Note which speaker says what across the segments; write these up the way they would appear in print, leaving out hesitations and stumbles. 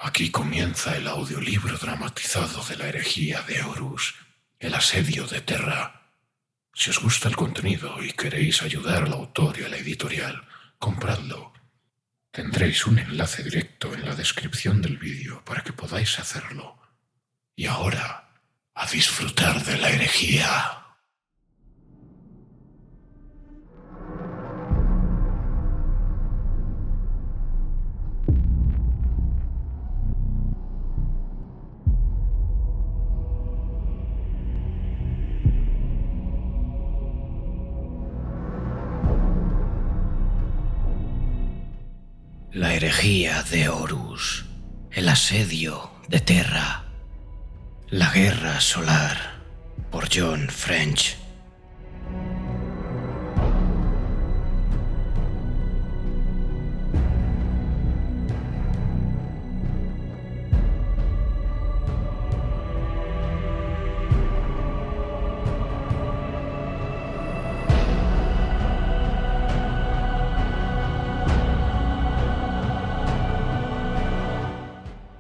Speaker 1: Aquí comienza el audiolibro dramatizado de la herejía de Horus, el asedio de Terra. Si os gusta el contenido y queréis ayudar al autor y a la editorial, compradlo. Tendréis un enlace directo en la descripción del vídeo para que podáis hacerlo. Y ahora, a disfrutar de la herejía.
Speaker 2: La herejía de Horus, el asedio de Terra, la guerra solar, por John French.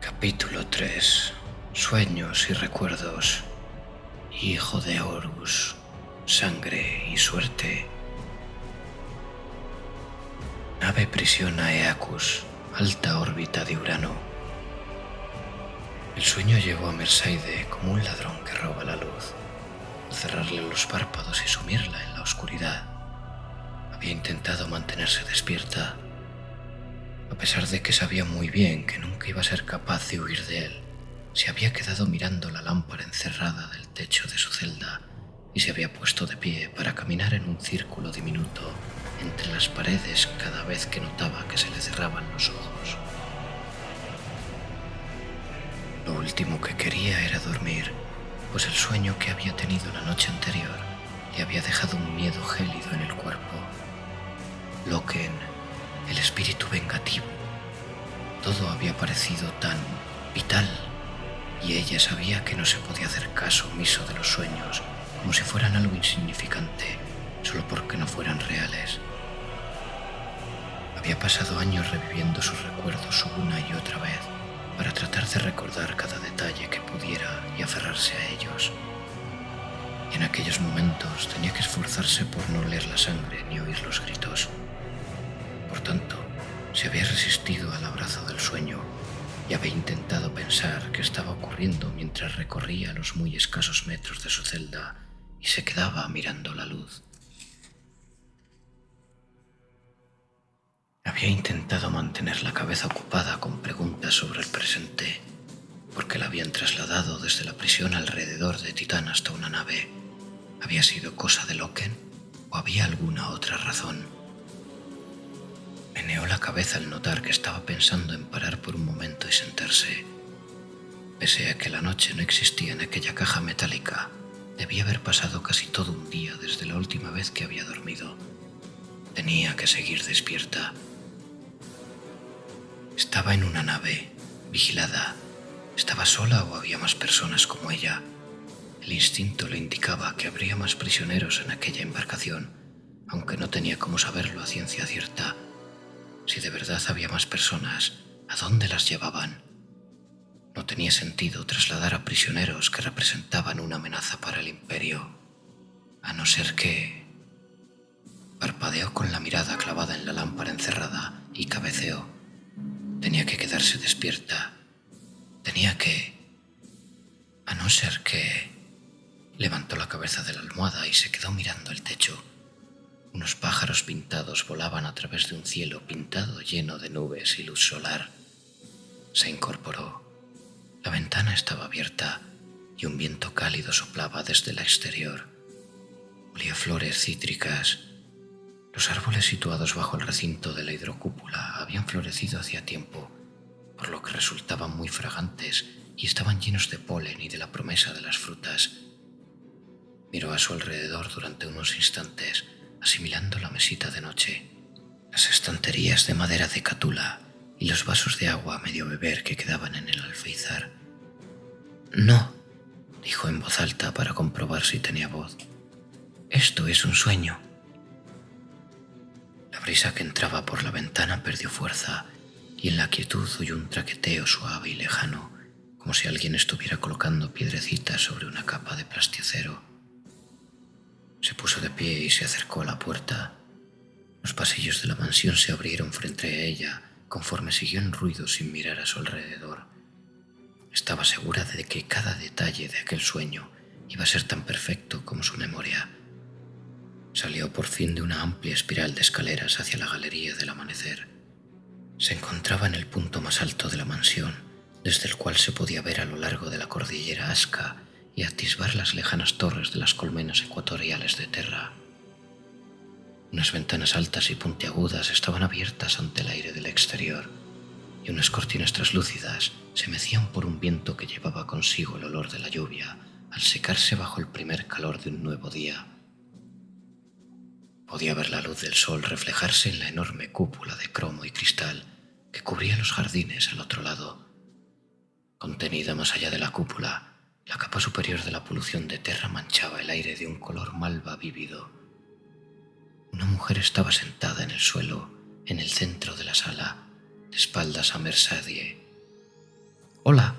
Speaker 2: Capítulo 3. Sueños y recuerdos. Hijo de Horus, sangre y suerte. Nave prisión Aeacus, alta órbita de Urano. El sueño llegó a Merseide como un ladrón que roba la luz, cerrarle los párpados y sumirla en la oscuridad. Había intentado mantenerse despierta, a pesar de que sabía muy bien que nunca iba a ser capaz de huir de él. Se había quedado mirando la lámpara encerrada del techo de su celda y se había puesto de pie para caminar en un círculo diminuto entre las paredes cada vez que notaba que se le cerraban los ojos. Lo último que quería era dormir, pues el sueño que había tenido la noche anterior le había dejado un miedo gélido en el cuerpo. Loken, el espíritu vengativo. Todo había parecido tan vital, y ella sabía que no se podía hacer caso omiso de los sueños, como si fueran algo insignificante, solo porque no fueran reales. Había pasado años reviviendo sus recuerdos una y otra vez, para tratar de recordar cada detalle que pudiera y aferrarse a ellos. Y en aquellos momentos tenía que esforzarse por no oler la sangre ni oír los gritos. Por tanto, se había resistido al abrazo del sueño y había intentado pensar qué estaba ocurriendo mientras recorría los muy escasos metros de su celda y se quedaba mirando la luz. Había intentado mantener la cabeza ocupada con preguntas sobre el presente, porque la habían trasladado desde la prisión alrededor de Titán hasta una nave. ¿Había sido cosa de Loken o había alguna otra razón? Meneó la cabeza al notar que estaba pensando en parar por un momento y sentarse. Pese a que la noche no existía en aquella caja metálica, debía haber pasado casi todo un día desde la última vez que había dormido. Tenía que seguir despierta. Estaba en una nave, vigilada. ¿Estaba sola o había más personas como ella? El instinto le indicaba que habría más prisioneros en aquella embarcación, aunque no tenía cómo saberlo a ciencia cierta. Si de verdad había más personas, ¿a dónde las llevaban? No tenía sentido trasladar a prisioneros que representaban una amenaza para el Imperio, a no ser que... Parpadeó con la mirada clavada en la lámpara encerrada y cabeceó. Tenía que quedarse despierta. Tenía que... A no ser que... Levantó la cabeza de la almohada y se quedó mirando el techo. Unos pájaros pintados volaban a través de un cielo pintado lleno de nubes y luz solar. Se incorporó. La ventana estaba abierta y un viento cálido soplaba desde el exterior. Olía flores cítricas. Los árboles situados bajo el recinto de la hidrocúpula habían florecido hacía tiempo, por lo que resultaban muy fragantes y estaban llenos de polen y de la promesa de las frutas. Miró a su alrededor durante unos instantes, asimilando la mesita de noche, las estanterías de madera de catula y los vasos de agua a medio beber que quedaban en el alféizar. «No», dijo en voz alta para comprobar si tenía voz. «Esto es un sueño». La brisa que entraba por la ventana perdió fuerza y en la quietud oyó un traqueteo suave y lejano, como si alguien estuviera colocando piedrecitas sobre una capa de plastiacero. Se puso de pie y se acercó a la puerta. Los pasillos de la mansión se abrieron frente a ella conforme siguió en ruido sin mirar a su alrededor. Estaba segura de que cada detalle de aquel sueño iba a ser tan perfecto como su memoria. Salió por fin de una amplia espiral de escaleras hacia la galería del amanecer. Se encontraba en el punto más alto de la mansión, desde el cual se podía ver a lo largo de la cordillera Aska y atisbar las lejanas torres de las colmenas ecuatoriales de Terra. Unas ventanas altas y puntiagudas estaban abiertas ante el aire del exterior, y unas cortinas traslúcidas se mecían por un viento que llevaba consigo el olor de la lluvia al secarse bajo el primer calor de un nuevo día. Podía ver la luz del sol reflejarse en la enorme cúpula de cromo y cristal que cubría los jardines al otro lado. Contenida más allá de la cúpula, la capa superior de la polución de Terra manchaba el aire de un color malva vívido. Una mujer estaba sentada en el suelo, en el centro de la sala, de espaldas a Mersadie. «Hola»,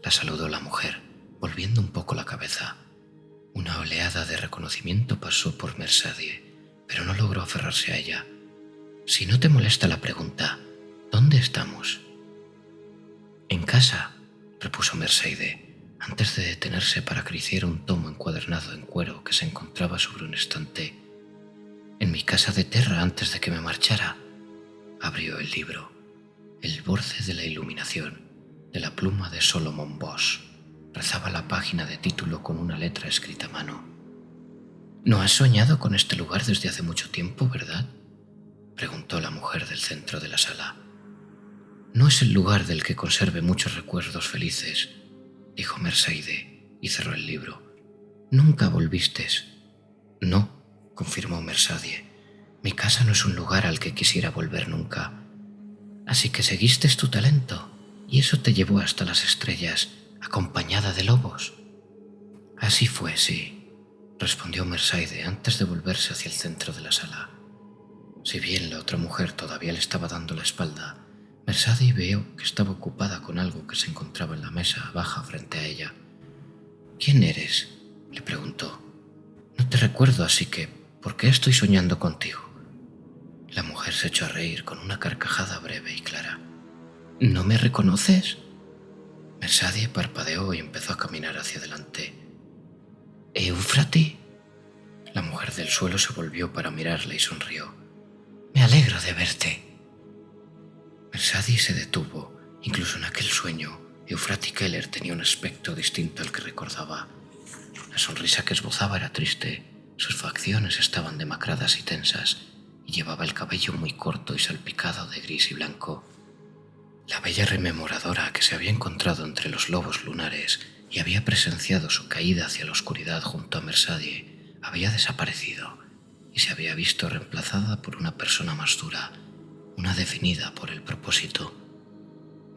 Speaker 2: la saludó la mujer, volviendo un poco la cabeza. Una oleada de reconocimiento pasó por Mersadie, pero no logró aferrarse a ella. «Si no te molesta la pregunta, ¿dónde estamos?» «En casa», repuso Merceide, antes de detenerse para acariciar un tomo encuadernado en cuero que se encontraba sobre un estante. «En mi casa de Terra antes de que me marchara». Abrió el libro. El borde de la iluminación, de la pluma de Solomon Bosch, rezaba la página de título con una letra escrita a mano. «¿No has soñado con este lugar desde hace mucho tiempo, verdad?», preguntó la mujer del centro de la sala. «No es el lugar del que conserve muchos recuerdos felices», dijo Merceide, y cerró el libro. «¿Nunca volviste?» «No», confirmó Mersadie. «Mi casa no es un lugar al que quisiera volver nunca». «Así que seguiste tu talento, y eso te llevó hasta las estrellas, acompañada de lobos». «Así fue, sí», respondió Merceide antes de volverse hacia el centro de la sala. Si bien la otra mujer todavía le estaba dando la espalda, Mersadie vio que estaba ocupada con algo que se encontraba en la mesa baja frente a ella. «¿Quién eres?», le preguntó. «No te recuerdo, así que, ¿por qué estoy soñando contigo?». La mujer se echó a reír con una carcajada breve y clara. «¿No me reconoces?». Mersadie parpadeó y empezó a caminar hacia adelante. «¿Éufrate?». La mujer del suelo se volvió para mirarle y sonrió. «Me alegro de verte». Mersadie se detuvo. Incluso en aquel sueño, Eufrati Keller tenía un aspecto distinto al que recordaba. La sonrisa que esbozaba era triste, sus facciones estaban demacradas y tensas, y llevaba el cabello muy corto y salpicado de gris y blanco. La bella rememoradora que se había encontrado entre los lobos lunares y había presenciado su caída hacia la oscuridad junto a Mersadie había desaparecido y se había visto reemplazada por una persona más dura, una definida por el propósito.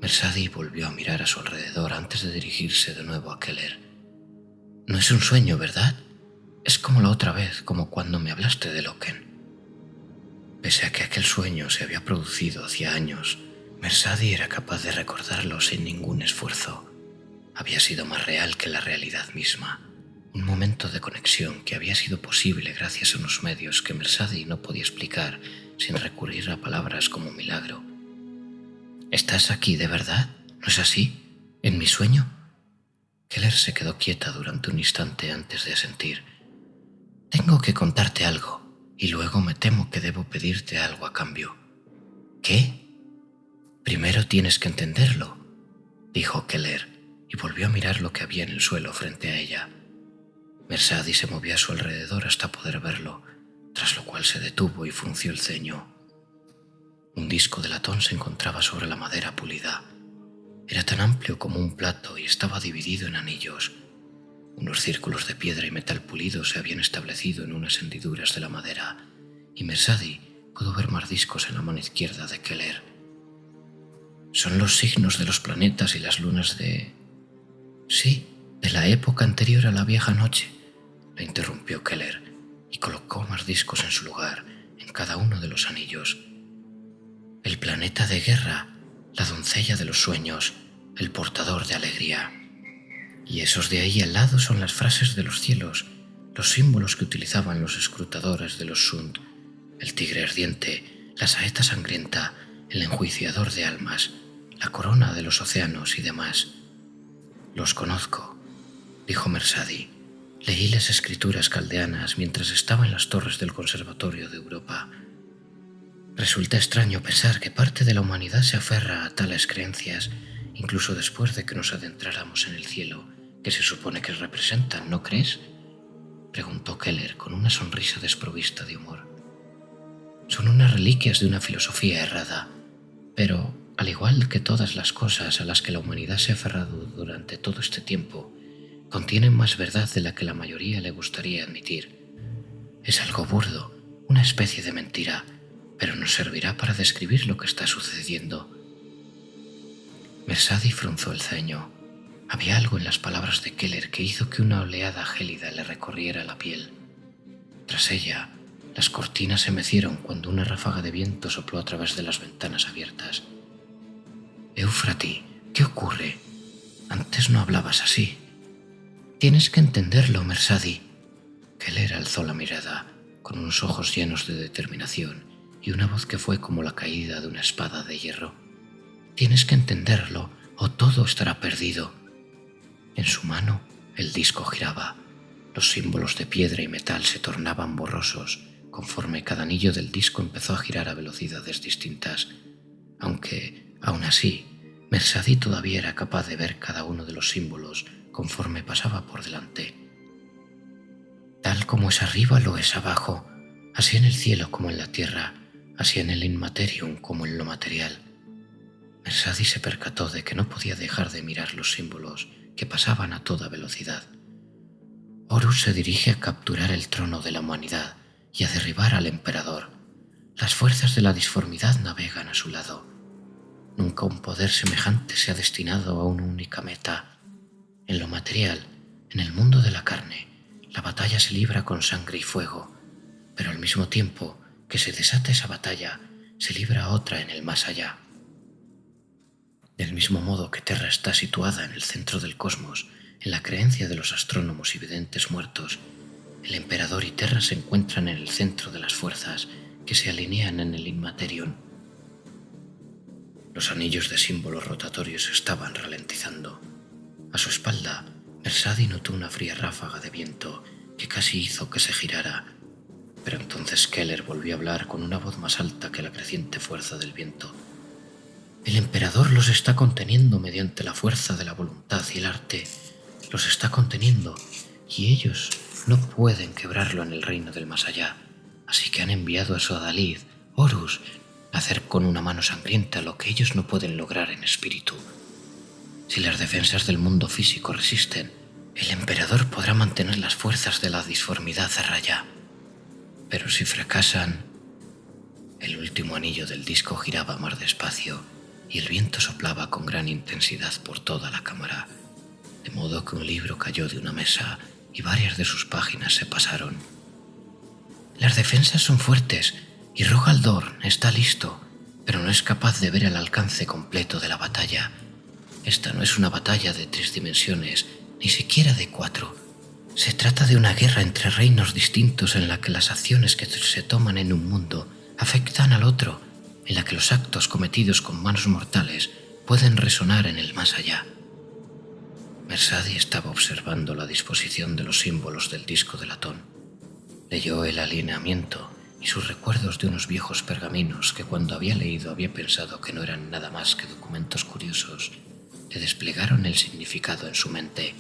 Speaker 2: Mersadie volvió a mirar a su alrededor antes de dirigirse de nuevo a Keller. «No es un sueño, ¿verdad? Es como la otra vez, como cuando me hablaste de Loken». Pese a que aquel sueño se había producido hacía años, Mersadie era capaz de recordarlo sin ningún esfuerzo. Había sido más real que la realidad misma, un momento de conexión que había sido posible gracias a unos medios que Mersadie no podía explicar sin recurrir a palabras como milagro. «¿Estás aquí de verdad? ¿No es así? ¿En mi sueño?». Keller se quedó quieta durante un instante antes de asentir. «Tengo que contarte algo, y luego me temo que debo pedirte algo a cambio». «¿Qué?». «Primero tienes que entenderlo», dijo Keller, y volvió a mirar lo que había en el suelo frente a ella. Mersadie se movía a su alrededor hasta poder verlo, tras lo cual se detuvo y frunció el ceño. Un disco de latón se encontraba sobre la madera pulida. Era tan amplio como un plato y estaba dividido en anillos. Unos círculos de piedra y metal pulido se habían establecido en unas hendiduras de la madera, y Mersadie pudo ver más discos en la mano izquierda de Keller. «Son los signos de los planetas y las lunas de...». «Sí, de la época anterior a la vieja noche», la interrumpió Keller, y colocó más discos en su lugar, en cada uno de los anillos. «El planeta de guerra, la doncella de los sueños, el portador de alegría. Y esos de ahí al lado son las frases de los cielos, los símbolos que utilizaban los escrutadores de los Sund, el tigre ardiente, la saeta sangrienta, el enjuiciador de almas, la corona de los océanos y demás. Los conozco, dijo Mersadi. Leí las escrituras caldeanas mientras estaba en las torres del Conservatorio de Europa. Resulta extraño pensar que parte de la humanidad se aferra a tales creencias, incluso después de que nos adentráramos en el cielo, que se supone que representan, ¿no crees?, preguntó Keller con una sonrisa desprovista de humor. Son unas reliquias de una filosofía errada, pero, al igual que todas las cosas a las que la humanidad se ha aferrado durante todo este tiempo, contienen más verdad de la que la mayoría le gustaría admitir. Es algo burdo, una especie de mentira, pero nos servirá para describir lo que está sucediendo. Mersadi frunzó el ceño. Había algo en las palabras de Keller que hizo que una oleada gélida le recorriera la piel. Tras ella, las cortinas se mecieron cuando una ráfaga de viento sopló a través de las ventanas abiertas. Éufrati, ¿qué ocurre? Antes no hablabas así. Tienes que entenderlo, Mersadi. Keller alzó la mirada, con unos ojos llenos de determinación y una voz que fue como la caída de una espada de hierro. Tienes que entenderlo, o todo estará perdido. En su mano, el disco giraba. Los símbolos de piedra y metal se tornaban borrosos, conforme cada anillo del disco empezó a girar a velocidades distintas, aunque, aún así, Mersadi todavía era capaz de ver cada uno de los símbolos conforme pasaba por delante. Tal como es arriba lo es abajo, así en el cielo como en la tierra, así en el inmaterium como en lo material. Mersadi se percató de que no podía dejar de mirar los símbolos que pasaban a toda velocidad. Horus se dirige a capturar el trono de la humanidad y a derribar al emperador. Las fuerzas de la disformidad navegan a su lado. Nunca un poder semejante se ha destinado a una única meta. En lo material, en el mundo de la carne, la batalla se libra con sangre y fuego, pero al mismo tiempo que se desata esa batalla, se libra otra en el más allá. Del mismo modo que Terra está situada en el centro del cosmos, en la creencia de los astrónomos y videntes muertos, el emperador y Terra se encuentran en el centro de las fuerzas que se alinean en el Inmaterium. Los anillos de símbolos rotatorios estaban ralentizando. A su espalda, Mersadi notó una fría ráfaga de viento que casi hizo que se girara, pero entonces Keller volvió a hablar con una voz más alta que la creciente fuerza del viento. El emperador los está conteniendo mediante la fuerza de la voluntad y el arte. Los está conteniendo, y ellos no pueden quebrarlo en el reino del más allá. Así que han enviado a su adalid, Horus, a hacer con una mano sangrienta lo que ellos no pueden lograr en espíritu. Si las defensas del mundo físico resisten, el emperador podrá mantener las fuerzas de la disformidad a raya. Pero si fracasan, el último anillo del disco giraba más despacio y el viento soplaba con gran intensidad por toda la cámara, de modo que un libro cayó de una mesa y varias de sus páginas se pasaron. Las defensas son fuertes y Rogal Dorn está listo, pero no es capaz de ver el alcance completo de la batalla. Esta no es una batalla de 3 dimensiones, ni siquiera de 4. Se trata de una guerra entre reinos distintos en la que las acciones que se toman en un mundo afectan al otro, en la que los actos cometidos con manos mortales pueden resonar en el más allá. Mersadi estaba observando la disposición de los símbolos del disco de latón. Leyó el alineamiento y sus recuerdos de unos viejos pergaminos que cuando había leído había pensado que no eran nada más que documentos curiosos, le desplegaron el significado en su mente.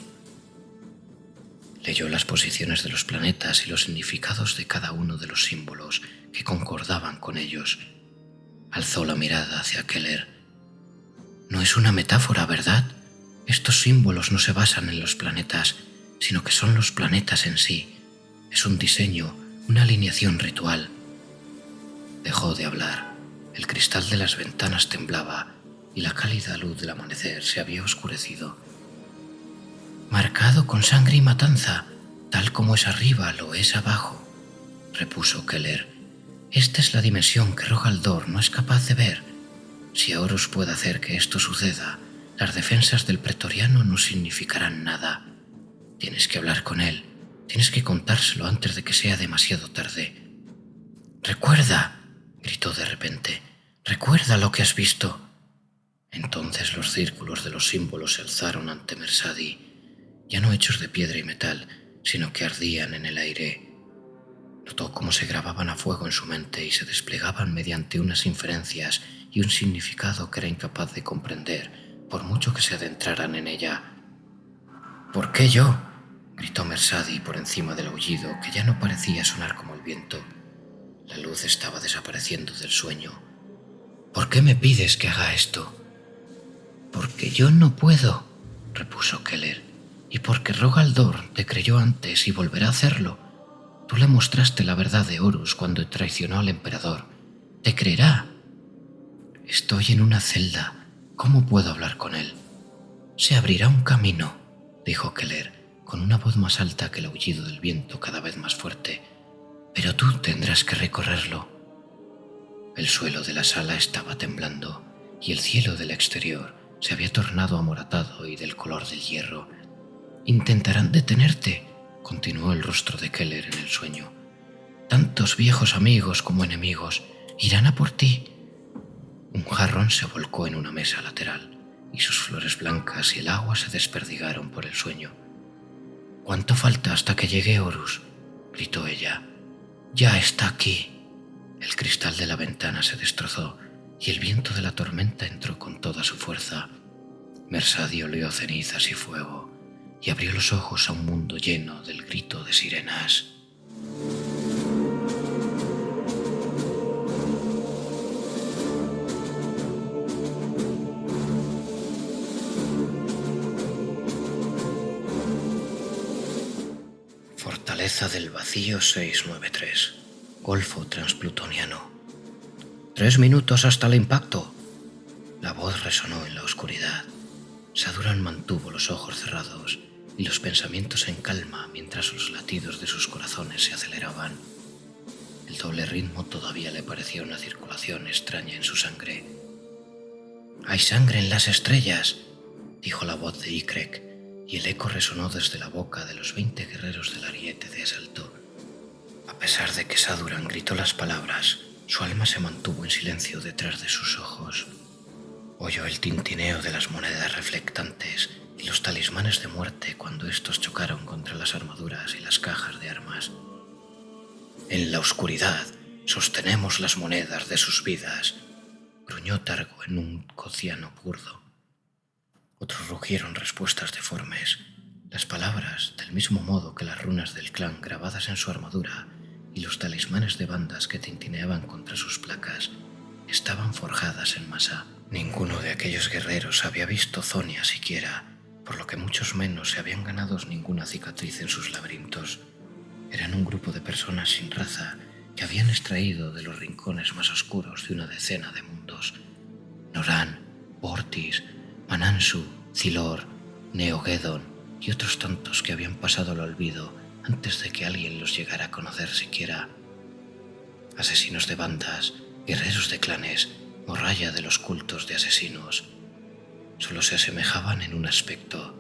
Speaker 2: Leyó las posiciones de los planetas y los significados de cada uno de los símbolos que concordaban con ellos. Alzó la mirada hacia Keller. No es una metáfora, ¿verdad? Estos símbolos no se basan en los planetas, sino que son los planetas en sí. Es un diseño, una alineación ritual. Dejó de hablar. El cristal de las ventanas temblaba y la cálida luz del amanecer se había oscurecido. Marcado con sangre y matanza, tal como es arriba lo es abajo, repuso Keller. Esta es la dimensión que Rogal Dorn no es capaz de ver. Si Horus puede hacer que esto suceda, las defensas del pretoriano no significarán nada. Tienes que hablar con él. Tienes que contárselo antes de que sea demasiado tarde. «¡Recuerda!», gritó de repente. «¡Recuerda lo que has visto!». Entonces los círculos de los símbolos se alzaron ante Mersadi, ya no hechos de piedra y metal, sino que ardían en el aire. Notó cómo se grababan a fuego en su mente y se desplegaban mediante unas inferencias y un significado que era incapaz de comprender, por mucho que se adentraran en ella. «¿Por qué yo?», gritó Mersadi por encima del aullido, que ya no parecía sonar como el viento. La luz estaba desapareciendo del sueño. «¿Por qué me pides que haga esto?». «Porque yo no puedo», repuso Keller, «y porque Rogaldor te creyó antes y volverá a hacerlo. Tú le mostraste la verdad de Horus cuando traicionó al emperador. Te creerá». «Estoy en una celda. ¿Cómo puedo hablar con él?». «Se abrirá un camino», dijo Keller, con una voz más alta que el aullido del viento, cada vez más fuerte. «Pero tú tendrás que recorrerlo». El suelo de la sala estaba temblando y el cielo del exterior se había tornado amoratado y del color del hierro. «Intentarán detenerte», continuó el rostro de Keller en el sueño. «Tantos viejos amigos como enemigos irán a por ti». Un jarrón se volcó en una mesa lateral y sus flores blancas y el agua se desperdigaron por el sueño. «¿Cuánto falta hasta que llegue Horus?», gritó ella. «Ya está aquí». El cristal de la ventana se destrozó y el viento de la tormenta entró con toda su fuerza. Mersadi olió cenizas y fuego y abrió los ojos a un mundo lleno del grito de sirenas. Fortaleza del Vacío 693, Golfo Transplutoniano. 3 minutos hasta el impacto. La voz resonó en la oscuridad. Saduran mantuvo los ojos cerrados y los pensamientos en calma mientras los latidos de sus corazones se aceleraban. El doble ritmo todavía le parecía una circulación extraña en su sangre. «Hay sangre en las estrellas», dijo la voz de Ikrek, y el eco resonó desde la boca de los 20 guerreros del ariete de asalto. A pesar de que Saduran gritó las palabras, su alma se mantuvo en silencio detrás de sus ojos. Oyó el tintineo de las monedas reflectantes y los talismanes de muerte cuando estos chocaron contra las armaduras y las cajas de armas. «En la oscuridad sostenemos las monedas de sus vidas», gruñó Targo en un cociano burdo. Otros rugieron respuestas deformes. Las palabras, del mismo modo que las runas del clan grabadas en su armadura y los talismanes de bandas que tintineaban contra sus placas, estaban forjadas en masa. Ninguno de aquellos guerreros había visto Zonia siquiera, por lo que muchos menos se habían ganado ninguna cicatriz en sus laberintos. Eran un grupo de personas sin raza que habían extraído de los rincones más oscuros de una decena de mundos. Noran, Vortis, Manansu, Zilor, Neogeddon y otros tantos que habían pasado al olvido antes de que alguien los llegara a conocer siquiera. Asesinos de bandas, guerreros de clanes, morralla de los cultos de asesinos. Solo se asemejaban en un aspecto.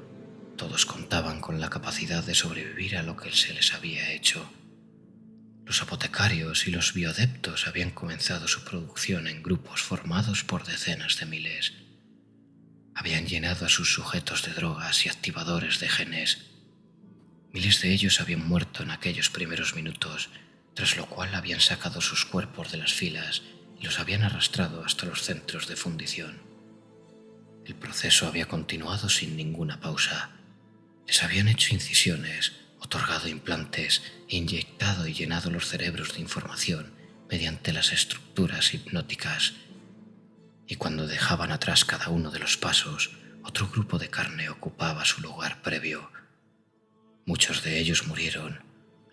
Speaker 2: Todos contaban con la capacidad de sobrevivir a lo que se les había hecho. Los apotecarios y los bioadeptos habían comenzado su producción en grupos formados por decenas de miles. Habían llenado a sus sujetos de drogas y activadores de genes. Miles de ellos habían muerto en aquellos primeros minutos, tras lo cual habían sacado sus cuerpos de las filas y los habían arrastrado hasta los centros de fundición. El proceso había continuado sin ninguna pausa. Les habían hecho incisiones, otorgado implantes e inyectado y llenado los cerebros de información mediante las estructuras hipnóticas. Y cuando dejaban atrás cada uno de los pasos, otro grupo de carne ocupaba su lugar previo. Muchos de ellos murieron,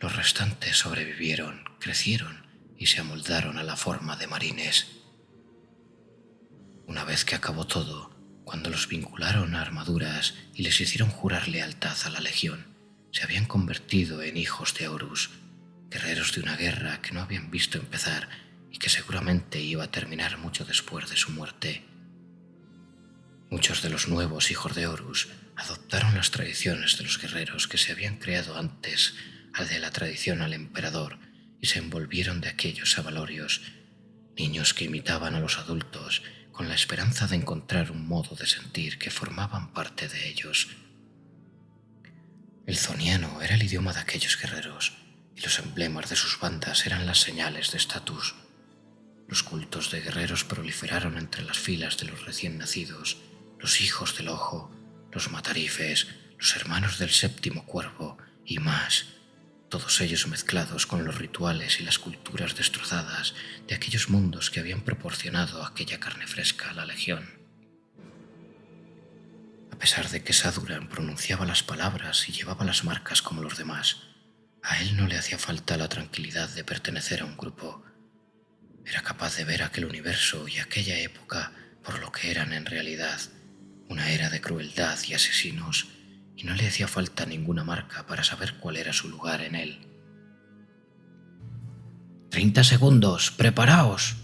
Speaker 2: los restantes sobrevivieron, crecieron y se amoldaron a la forma de marines. Una vez que acabó todo, cuando los vincularon a armaduras y les hicieron jurar lealtad a la Legión, se habían convertido en hijos de Horus, guerreros de una guerra que no habían visto empezar y que seguramente iba a terminar mucho después de su muerte. Muchos de los nuevos hijos de Horus adoptaron las tradiciones de los guerreros que se habían creado antes al de la tradición al emperador y se envolvieron de aquellos avalorios, niños que imitaban a los adultos con la esperanza de encontrar un modo de sentir que formaban parte de ellos. El zoniano era el idioma de aquellos guerreros y los emblemas de sus bandas eran las señales de estatus. Los cultos de guerreros proliferaron entre las filas de los recién nacidos, los hijos del ojo, los matarifes, los hermanos del séptimo cuervo y más, todos ellos mezclados con los rituales y las culturas destrozadas de aquellos mundos que habían proporcionado aquella carne fresca a la legión. A pesar de que Saduran pronunciaba las palabras y llevaba las marcas como los demás, a él no le hacía falta la tranquilidad de pertenecer a un grupo. Era capaz de ver aquel universo y aquella época por lo que eran en realidad, una era de crueldad y asesinos, y no le hacía falta ninguna marca para saber cuál era su lugar en él. 30 segundos, preparaos,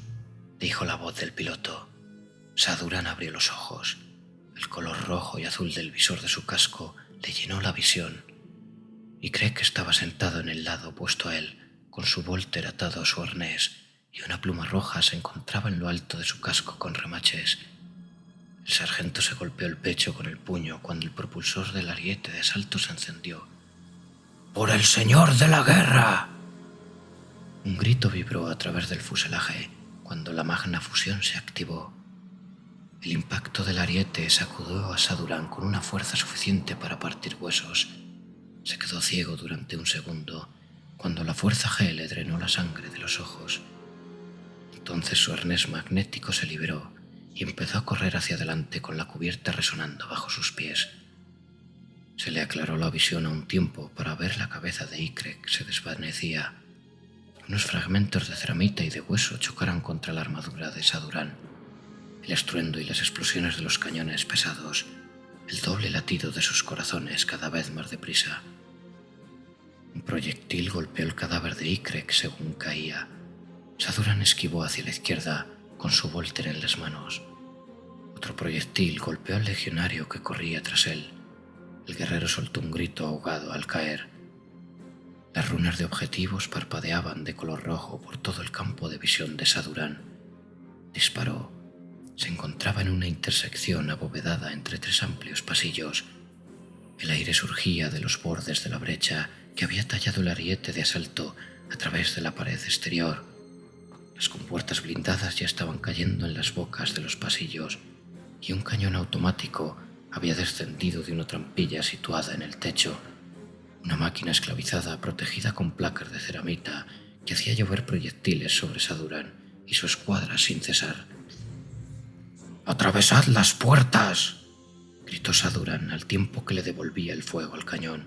Speaker 2: dijo la voz del piloto. Saduran abrió los ojos. El color rojo y azul del visor de su casco le llenó la visión, y cree que estaba sentado en el lado opuesto a él, con su volter atado a su arnés, y una pluma roja se encontraba en lo alto de su casco con remaches. El sargento se golpeó el pecho con el puño cuando el propulsor del ariete de asalto se encendió. ¡Por el señor de la guerra! Un grito vibró a través del fuselaje cuando la magna fusión se activó. El impacto del ariete sacudió a Saduran con una fuerza suficiente para partir huesos. Se quedó ciego durante un segundo cuando la fuerza G le drenó la sangre de los ojos. Entonces su arnés magnético se liberó y empezó a correr hacia adelante con la cubierta resonando bajo sus pies. Se le aclaró la visión a un tiempo para ver la cabeza de Ikrek se desvanecía. Unos fragmentos de ceramita y de hueso chocaron contra la armadura de Saduran. El estruendo y las explosiones de los cañones pesados, el doble latido de sus corazones cada vez más deprisa. Un proyectil golpeó el cadáver de Ikrek según caía. Saduran esquivó hacia la izquierda con su volter en las manos. Otro proyectil golpeó al legionario que corría tras él. El guerrero soltó un grito ahogado al caer. Las runas de objetivos parpadeaban de color rojo por todo el campo de visión de Saduran. Disparó. Se encontraba en una intersección abovedada entre 3 amplios pasillos. El aire surgía de los bordes de la brecha que había tallado el ariete de asalto a través de la pared exterior. Las compuertas blindadas ya estaban cayendo en las bocas de los pasillos y un cañón automático había descendido de una trampilla situada en el techo. Una máquina esclavizada protegida con placas de ceramita que hacía llover proyectiles sobre Saduran y su escuadra sin cesar. ¡Atravesad las puertas!, gritó Saduran al tiempo que le devolvía el fuego al cañón.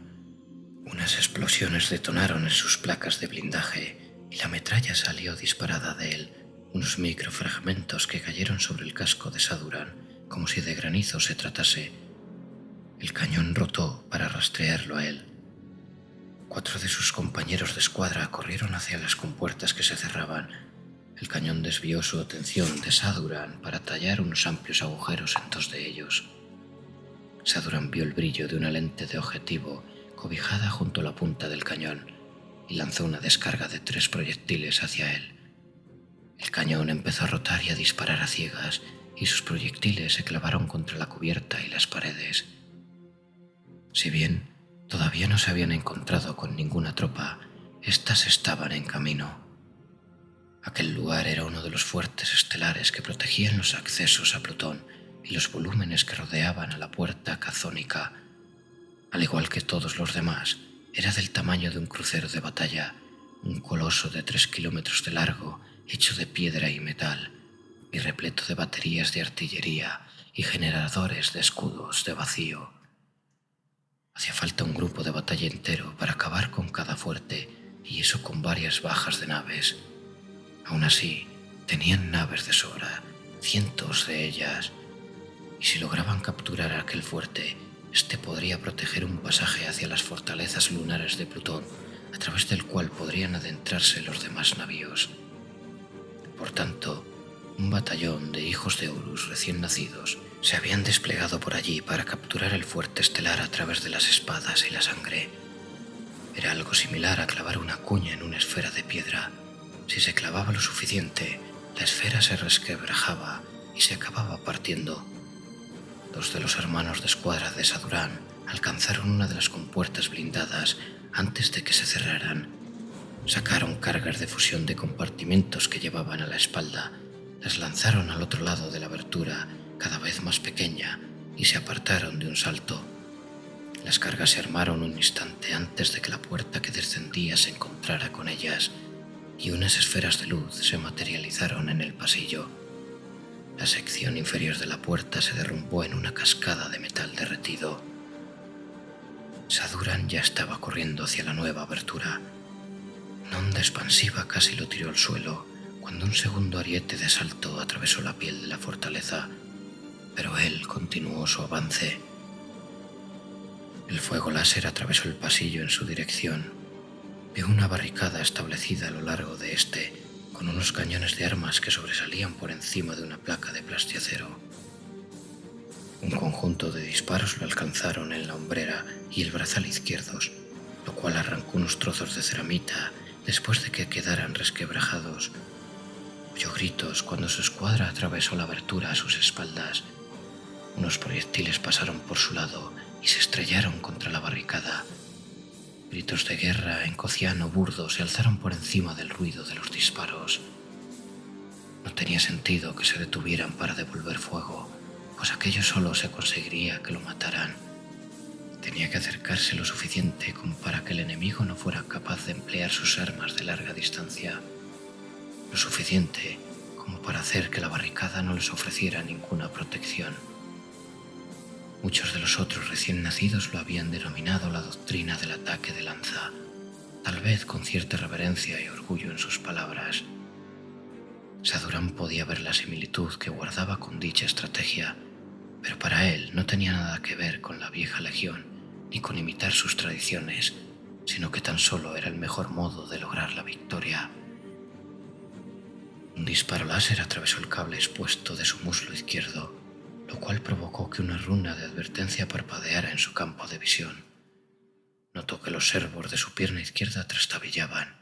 Speaker 2: Unas explosiones detonaron en sus placas de blindaje y la metralla salió disparada de él, unos microfragmentos que cayeron sobre el casco de Saduran como si de granizo se tratase. El cañón rotó para rastrearlo a él. 4 de sus compañeros de escuadra corrieron hacia las compuertas que se cerraban. El cañón desvió su atención de Saduran para tallar unos amplios agujeros en 2 de ellos. Saduran vio el brillo de una lente de objetivo cobijada junto a la punta del cañón y lanzó una descarga de 3 proyectiles hacia él. El cañón empezó a rotar y a disparar a ciegas, y sus proyectiles se clavaron contra la cubierta y las paredes. Si bien todavía no se habían encontrado con ninguna tropa, éstas estaban en camino. Aquel lugar era uno de los fuertes estelares que protegían los accesos a Plutón y los volúmenes que rodeaban a la puerta cazónica. Al igual que todos los demás, era del tamaño de un crucero de batalla, un coloso de 3 kilómetros de largo, hecho de piedra y metal, y repleto de baterías de artillería y generadores de escudos de vacío. Hacía falta un grupo de batalla entero para acabar con cada fuerte, y eso con varias bajas de naves. Aún así, tenían naves de sobra, cientos de ellas, y si lograban capturar aquel fuerte, este podría proteger un pasaje hacia las fortalezas lunares de Plutón, a través del cual podrían adentrarse los demás navíos. Por tanto, Un batallón de hijos de Horus recién nacidos se habían desplegado por allí para capturar el fuerte estelar a través de las espadas y la sangre. Era algo similar a clavar una cuña en una esfera de piedra. Si se clavaba lo suficiente, la esfera se resquebrajaba y se acababa partiendo. Dos de los hermanos de escuadra de Sadurán alcanzaron una de las compuertas blindadas antes de que se cerraran. Sacaron cargas de fusión de compartimentos que llevaban a la espalda, las lanzaron al otro lado de la abertura, cada vez más pequeña, y se apartaron de un salto. Las cargas se armaron un instante antes de que la puerta que descendía se encontrara con ellas, y unas esferas de luz se materializaron en el pasillo. La sección inferior de la puerta se derrumbó en una cascada de metal derretido. Sadurán ya estaba corriendo hacia la nueva abertura. Una onda expansiva casi lo tiró al suelo, cuando un segundo ariete de asalto atravesó la piel de la fortaleza, pero él continuó su avance. El fuego láser atravesó el pasillo en su dirección. Vio una barricada establecida a lo largo de este, con unos cañones de armas que sobresalían por encima de una placa de plastiacero. Un conjunto de disparos lo alcanzaron en la hombrera y el brazal izquierdos, lo cual arrancó unos trozos de ceramita después de que quedaran resquebrajados. Oyó gritos cuando su escuadra atravesó la abertura a sus espaldas. Unos proyectiles pasaron por su lado y se estrellaron contra la barricada. Gritos de guerra en cociano burdo se alzaron por encima del ruido de los disparos. No tenía sentido que se detuvieran para devolver fuego, pues aquello solo se conseguiría que lo mataran. Tenía que acercarse lo suficiente como para que el enemigo no fuera capaz de emplear sus armas de larga distancia. Lo suficiente como para hacer que la barricada no les ofreciera ninguna protección. Muchos de los otros recién nacidos lo habían denominado la doctrina del ataque de lanza, tal vez con cierta reverencia y orgullo en sus palabras. Sadurán podía ver la similitud que guardaba con dicha estrategia, pero para él no tenía nada que ver con la vieja legión ni con imitar sus tradiciones, sino que tan solo era el mejor modo de lograr la victoria. Un disparo láser atravesó el cable expuesto de su muslo izquierdo, lo cual provocó que una runa de advertencia parpadeara en su campo de visión. Notó que los servos de su pierna izquierda trastabillaban.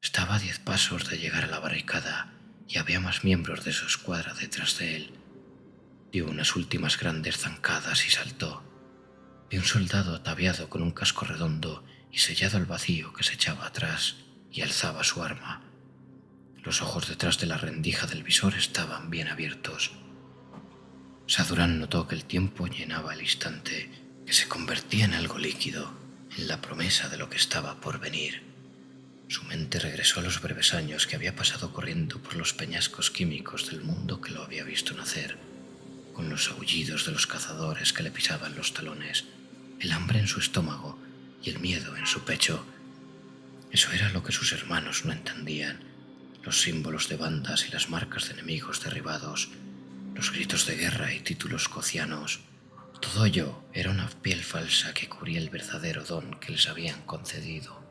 Speaker 2: Estaba a 10 pasos de llegar a la barricada y había más miembros de su escuadra detrás de él. Dio unas últimas grandes zancadas y saltó. Vi un soldado ataviado con un casco redondo y sellado al vacío que se echaba atrás y alzaba su arma. Los ojos detrás de la rendija del visor estaban bien abiertos. Sadurán notó que el tiempo llenaba el instante, que se convertía en algo líquido, en la promesa de lo que estaba por venir. Su mente regresó a los breves años que había pasado corriendo por los peñascos químicos del mundo que lo había visto nacer, con los aullidos de los cazadores que le pisaban los talones, el hambre en su estómago y el miedo en su pecho. Eso era lo que sus hermanos no entendían, los símbolos de bandas y las marcas de enemigos derribados, los gritos de guerra y títulos cocianos. Todo ello era una piel falsa que cubría el verdadero don que les habían concedido.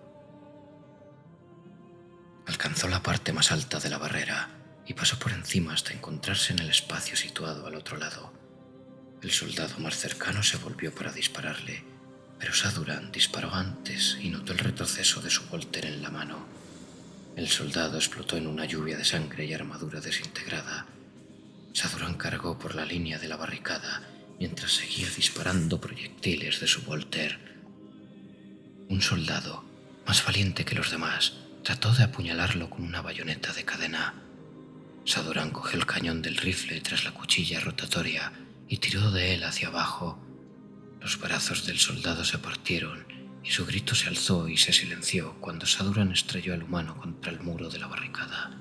Speaker 2: Alcanzó la parte más alta de la barrera y pasó por encima hasta encontrarse en el espacio situado al otro lado. El soldado más cercano se volvió para dispararle, pero Sadurán disparó antes y notó el retroceso de su Volter en la mano. El soldado explotó en una lluvia de sangre y armadura desintegrada. Sadurán cargó por la línea de la barricada mientras seguía disparando proyectiles de su Volter. Un soldado, más valiente que los demás, trató de apuñalarlo con una bayoneta de cadena. Sadurán cogió el cañón del rifle tras la cuchilla rotatoria y tiró de él hacia abajo. Los brazos del soldado se partieron y su grito se alzó y se silenció cuando Sadurán estrelló al humano contra el muro de la barricada.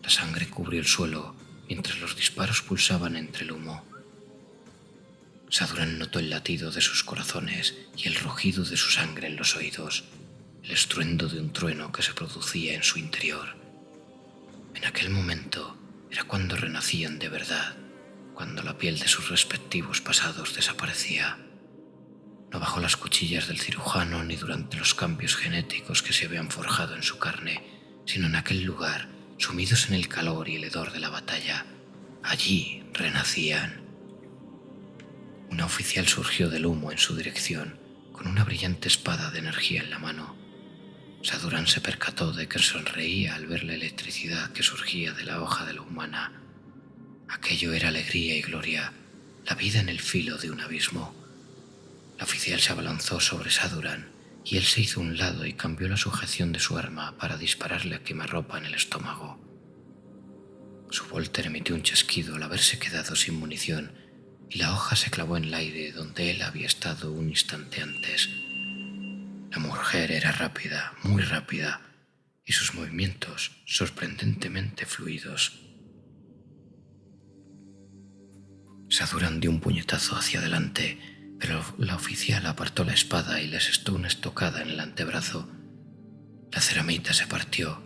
Speaker 2: La sangre cubrió el suelo mientras los disparos pulsaban entre el humo. Sadurán notó el latido de sus corazones y el rugido de su sangre en los oídos, el estruendo de un trueno que se producía en su interior. En aquel momento era cuando renacían de verdad, cuando la piel de sus respectivos pasados desaparecía. No bajo las cuchillas del cirujano ni durante los cambios genéticos que se habían forjado en su carne, sino en aquel lugar sumidos en el calor y el hedor de la batalla. Allí renacían. Una oficial surgió del humo en su dirección, con una brillante espada de energía en la mano. Saduran se percató de que sonreía al ver la electricidad que surgía de la hoja de la humana. Aquello era alegría y gloria, la vida en el filo de un abismo. La oficial se abalanzó sobre Saduran y él se hizo a un lado y cambió la sujeción de su arma para dispararle a quemarropa en el estómago. Su Volter emitió un chasquido al haberse quedado sin munición y la hoja se clavó en el aire donde él había estado un instante antes. La mujer era rápida, muy rápida, y sus movimientos sorprendentemente fluidos. Saduran dio un puñetazo hacia adelante, pero la oficial apartó la espada y le asestó una estocada en el antebrazo. La ceramita se partió,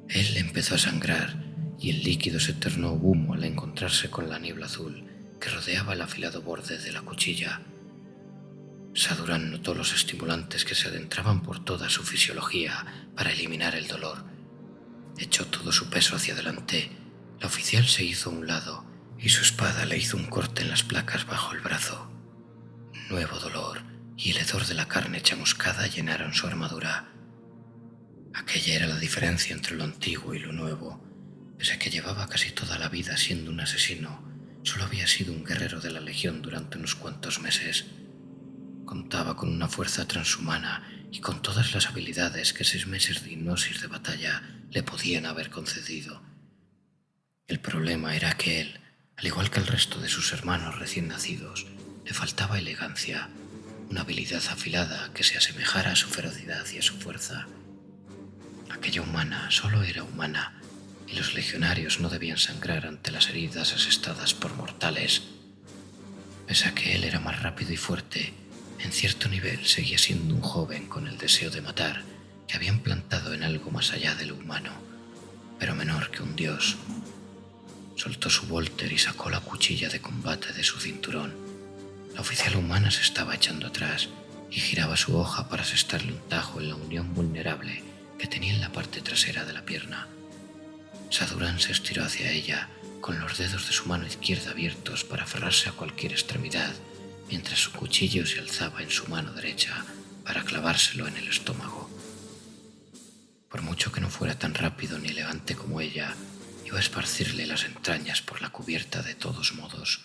Speaker 2: él empezó a sangrar y el líquido se tornó humo al encontrarse con la niebla azul que rodeaba el afilado borde de la cuchilla. Saduran notó los estimulantes que se adentraban por toda su fisiología para eliminar el dolor. Echó todo su peso hacia adelante. La oficial se hizo a un lado y su espada le hizo un corte en las placas bajo el brazo. Un nuevo dolor y el hedor de la carne chamuscada llenaron su armadura. Aquella era la diferencia entre lo antiguo y lo nuevo. Pese a que llevaba casi toda la vida siendo un asesino, solo había sido un guerrero de la Legión durante unos cuantos meses. Contaba con una fuerza transhumana y con todas las habilidades que 6 meses de hipnosis de batalla le podían haber concedido. El problema era que él, al igual que el resto de sus hermanos recién nacidos, le faltaba elegancia, una habilidad afilada que se asemejara a su ferocidad y a su fuerza. Aquella humana solo era humana, y los legionarios no debían sangrar ante las heridas asestadas por mortales. Pese a que él era más rápido y fuerte, en cierto nivel seguía siendo un joven con el deseo de matar que habían plantado en algo más allá de lo humano, pero menor que un dios. Soltó su Volter y sacó la cuchilla de combate de su cinturón. La oficial humana se estaba echando atrás y giraba su hoja para asestarle un tajo en la unión vulnerable que tenía en la parte trasera de la pierna. Saduran se estiró hacia ella, con los dedos de su mano izquierda abiertos para aferrarse a cualquier extremidad, mientras su cuchillo se alzaba en su mano derecha para clavárselo en el estómago. Por mucho que no fuera tan rápido ni elegante como ella, iba a esparcirle las entrañas por la cubierta de todos modos.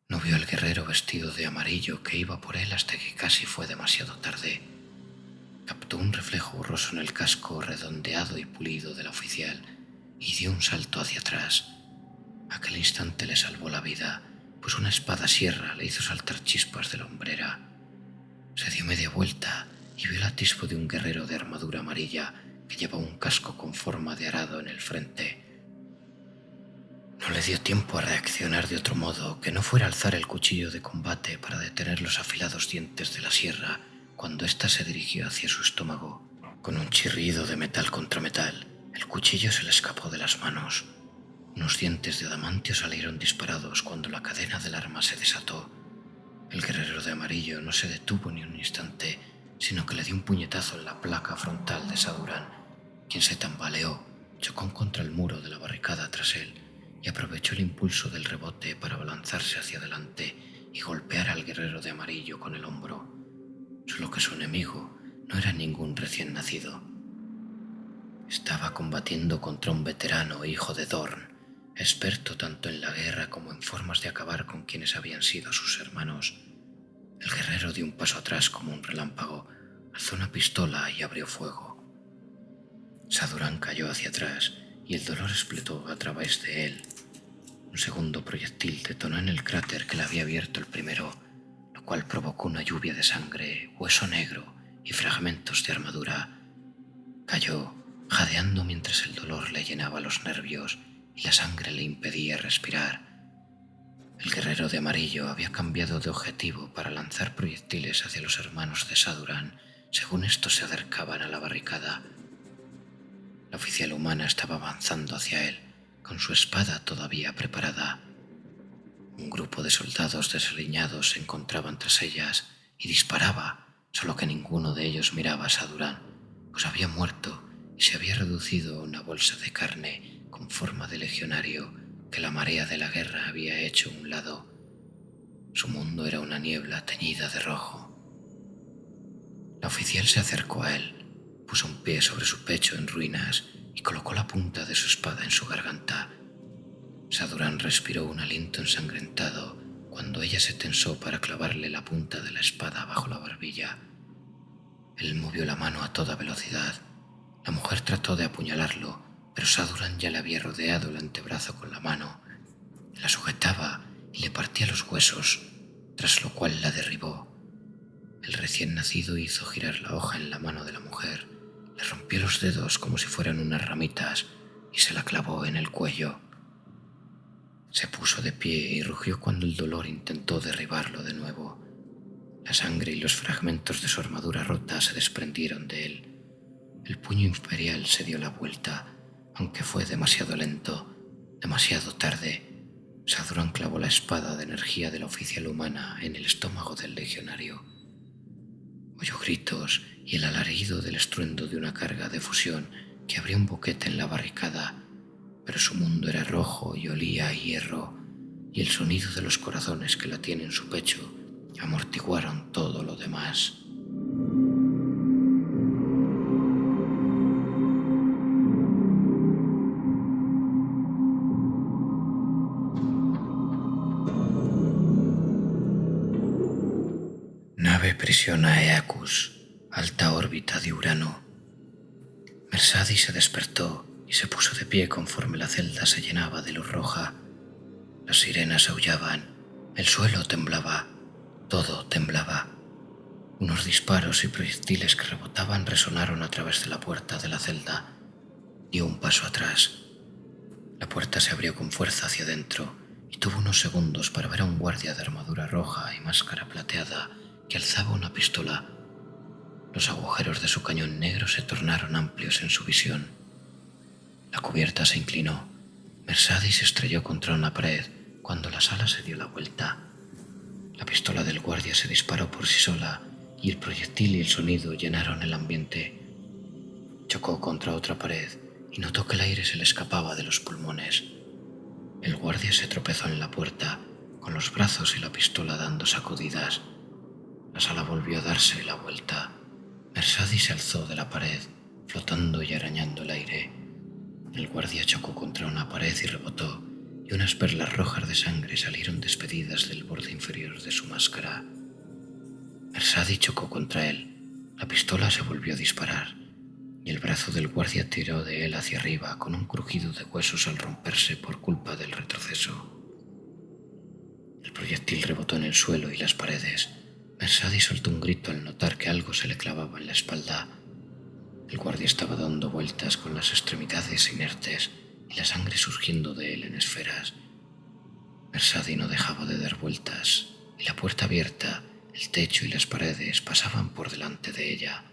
Speaker 2: No vio al guerrero vestido de amarillo que iba por él hasta que casi fue demasiado tarde. Captó un reflejo borroso en el casco redondeado y pulido del oficial y dio un salto hacia atrás. Aquel instante le salvó la vida, pues una espada sierra le hizo saltar chispas de la hombrera. Se dio media vuelta y vio el atisbo de un guerrero de armadura amarilla que llevaba un casco con forma de arado en el frente. No le dio tiempo a reaccionar de otro modo que no fuera alzar el cuchillo de combate para detener los afilados dientes de la sierra cuando ésta se dirigió hacia su estómago. Con un chirrido de metal contra metal, el cuchillo se le escapó de las manos. Unos dientes de adamantio salieron disparados cuando la cadena del arma se desató. El guerrero de amarillo no se detuvo ni un instante, sino que le dio un puñetazo en la placa frontal de Saduran, quien se tambaleó, chocó contra el muro de la barricada tras él y aprovechó el impulso del rebote para abalanzarse hacia adelante y golpear al guerrero de amarillo con el hombro. Solo que su enemigo no era ningún recién nacido. Estaba combatiendo contra un veterano hijo de Dorn, experto tanto en la guerra como en formas de acabar con quienes habían sido sus hermanos. El guerrero dio un paso atrás como un relámpago, alzó una pistola y abrió fuego. Saduran cayó hacia atrás y el dolor explotó a través de él. Un segundo proyectil detonó en el cráter que le había abierto el primero, lo cual provocó una lluvia de sangre, hueso negro y fragmentos de armadura. Cayó, jadeando mientras el dolor le llenaba los nervios y la sangre le impedía respirar. El guerrero de amarillo había cambiado de objetivo para lanzar proyectiles hacia los hermanos de Saduran según estos se acercaban a la barricada. La oficial humana estaba avanzando hacia él, con su espada todavía preparada. Un grupo de soldados desaliñados se encontraban tras ellas y disparaba, solo que ninguno de ellos miraba a Saduran, pues había muerto y se había reducido a una bolsa de carne con forma de legionario que la marea de la guerra había hecho a un lado. Su mundo era una niebla teñida de rojo. La oficial se acercó a él, puso un pie sobre su pecho en ruinas y colocó la punta de su espada en su garganta. Sadurán respiró un aliento ensangrentado cuando ella se tensó para clavarle la punta de la espada bajo la barbilla. Él movió la mano a toda velocidad. La mujer trató de apuñalarlo, pero Sadurán ya le había rodeado el antebrazo con la mano. La sujetaba y le partía los huesos, tras lo cual la derribó. El recién nacido hizo girar la hoja en la mano de la mujer, le rompió los dedos como si fueran unas ramitas y se la clavó en el cuello. Se puso de pie y rugió cuando el dolor intentó derribarlo de nuevo. La sangre y los fragmentos de su armadura rota se desprendieron de él. El puño imperial se dio la vuelta, aunque fue demasiado lento, demasiado tarde. Sadurán clavó la espada de energía de la oficial humana en el estómago del legionario. Oyó gritos y el alarido del estruendo de una carga de fusión que abría un boquete en la barricada, pero su mundo era rojo y olía a hierro, y el sonido de los corazones que latían en su pecho amortiguaron todo lo demás. Nave prisión a Aeacus, alta órbita de Urano. Mercedes se despertó y se puso de pie conforme la celda se llenaba de luz roja. Las sirenas aullaban, el suelo temblaba, todo temblaba. Unos disparos y proyectiles que rebotaban resonaron a través de la puerta de la celda. Dio un paso atrás. La puerta se abrió con fuerza hacia adentro y tuvo unos segundos para ver a un guardia de armadura roja y máscara plateada que alzaba una pistola. Los agujeros de su cañón negro se tornaron amplios en su visión. La cubierta se inclinó. Mercedes se estrelló contra una pared cuando la sala se dio la vuelta. La pistola del guardia se disparó por sí sola y el proyectil y el sonido llenaron el ambiente. Chocó contra otra pared y notó que el aire se le escapaba de los pulmones. El guardia se tropezó en la puerta, con los brazos y la pistola dando sacudidas. La sala volvió a darse la vuelta. Mercedes se alzó de la pared, flotando y arañando el aire. El guardia chocó contra una pared y rebotó, y unas perlas rojas de sangre salieron despedidas del borde inferior de su máscara. Mercedes chocó contra él. La pistola se volvió a disparar, y el brazo del guardia tiró de él hacia arriba con un crujido de huesos al romperse por culpa del retroceso. El proyectil rebotó en el suelo y las paredes. Mercedes soltó un grito al notar que algo se le clavaba en la espalda. El guardia estaba dando vueltas con las extremidades inertes y la sangre surgiendo de él en esferas. Mercedes no dejaba de dar vueltas, y la puerta abierta, el techo y las paredes pasaban por delante de ella.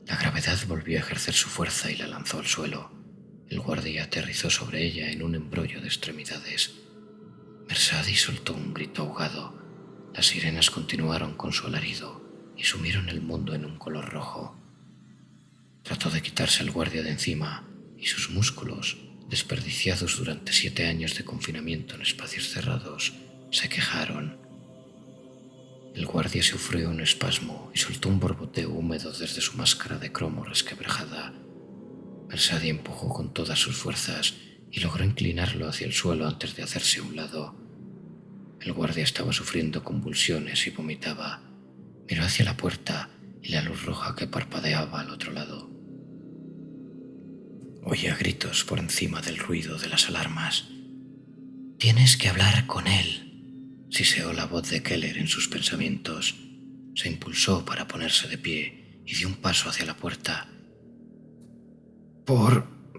Speaker 2: La gravedad volvió a ejercer su fuerza y la lanzó al suelo. El guardia aterrizó sobre ella en un embrollo de extremidades. Mercedes soltó un grito ahogado. Las sirenas continuaron con su alarido y sumieron el mundo en un color rojo. Trató de quitarse al guardia de encima y sus músculos, desperdiciados durante 7 años de confinamiento en espacios cerrados, se quejaron. El guardia sufrió un espasmo y soltó un borboteo húmedo desde su máscara de cromo resquebrajada. Mercedes empujó con todas sus fuerzas y logró inclinarlo hacia el suelo antes de hacerse a un lado. El guardia estaba sufriendo convulsiones y vomitaba. Miró hacia la puerta y la luz roja que parpadeaba al otro lado. Oía gritos por encima del ruido de las alarmas. «Tienes que hablar con él», siseó la voz de Keller en sus pensamientos. Se impulsó para ponerse de pie y dio un paso hacia la puerta.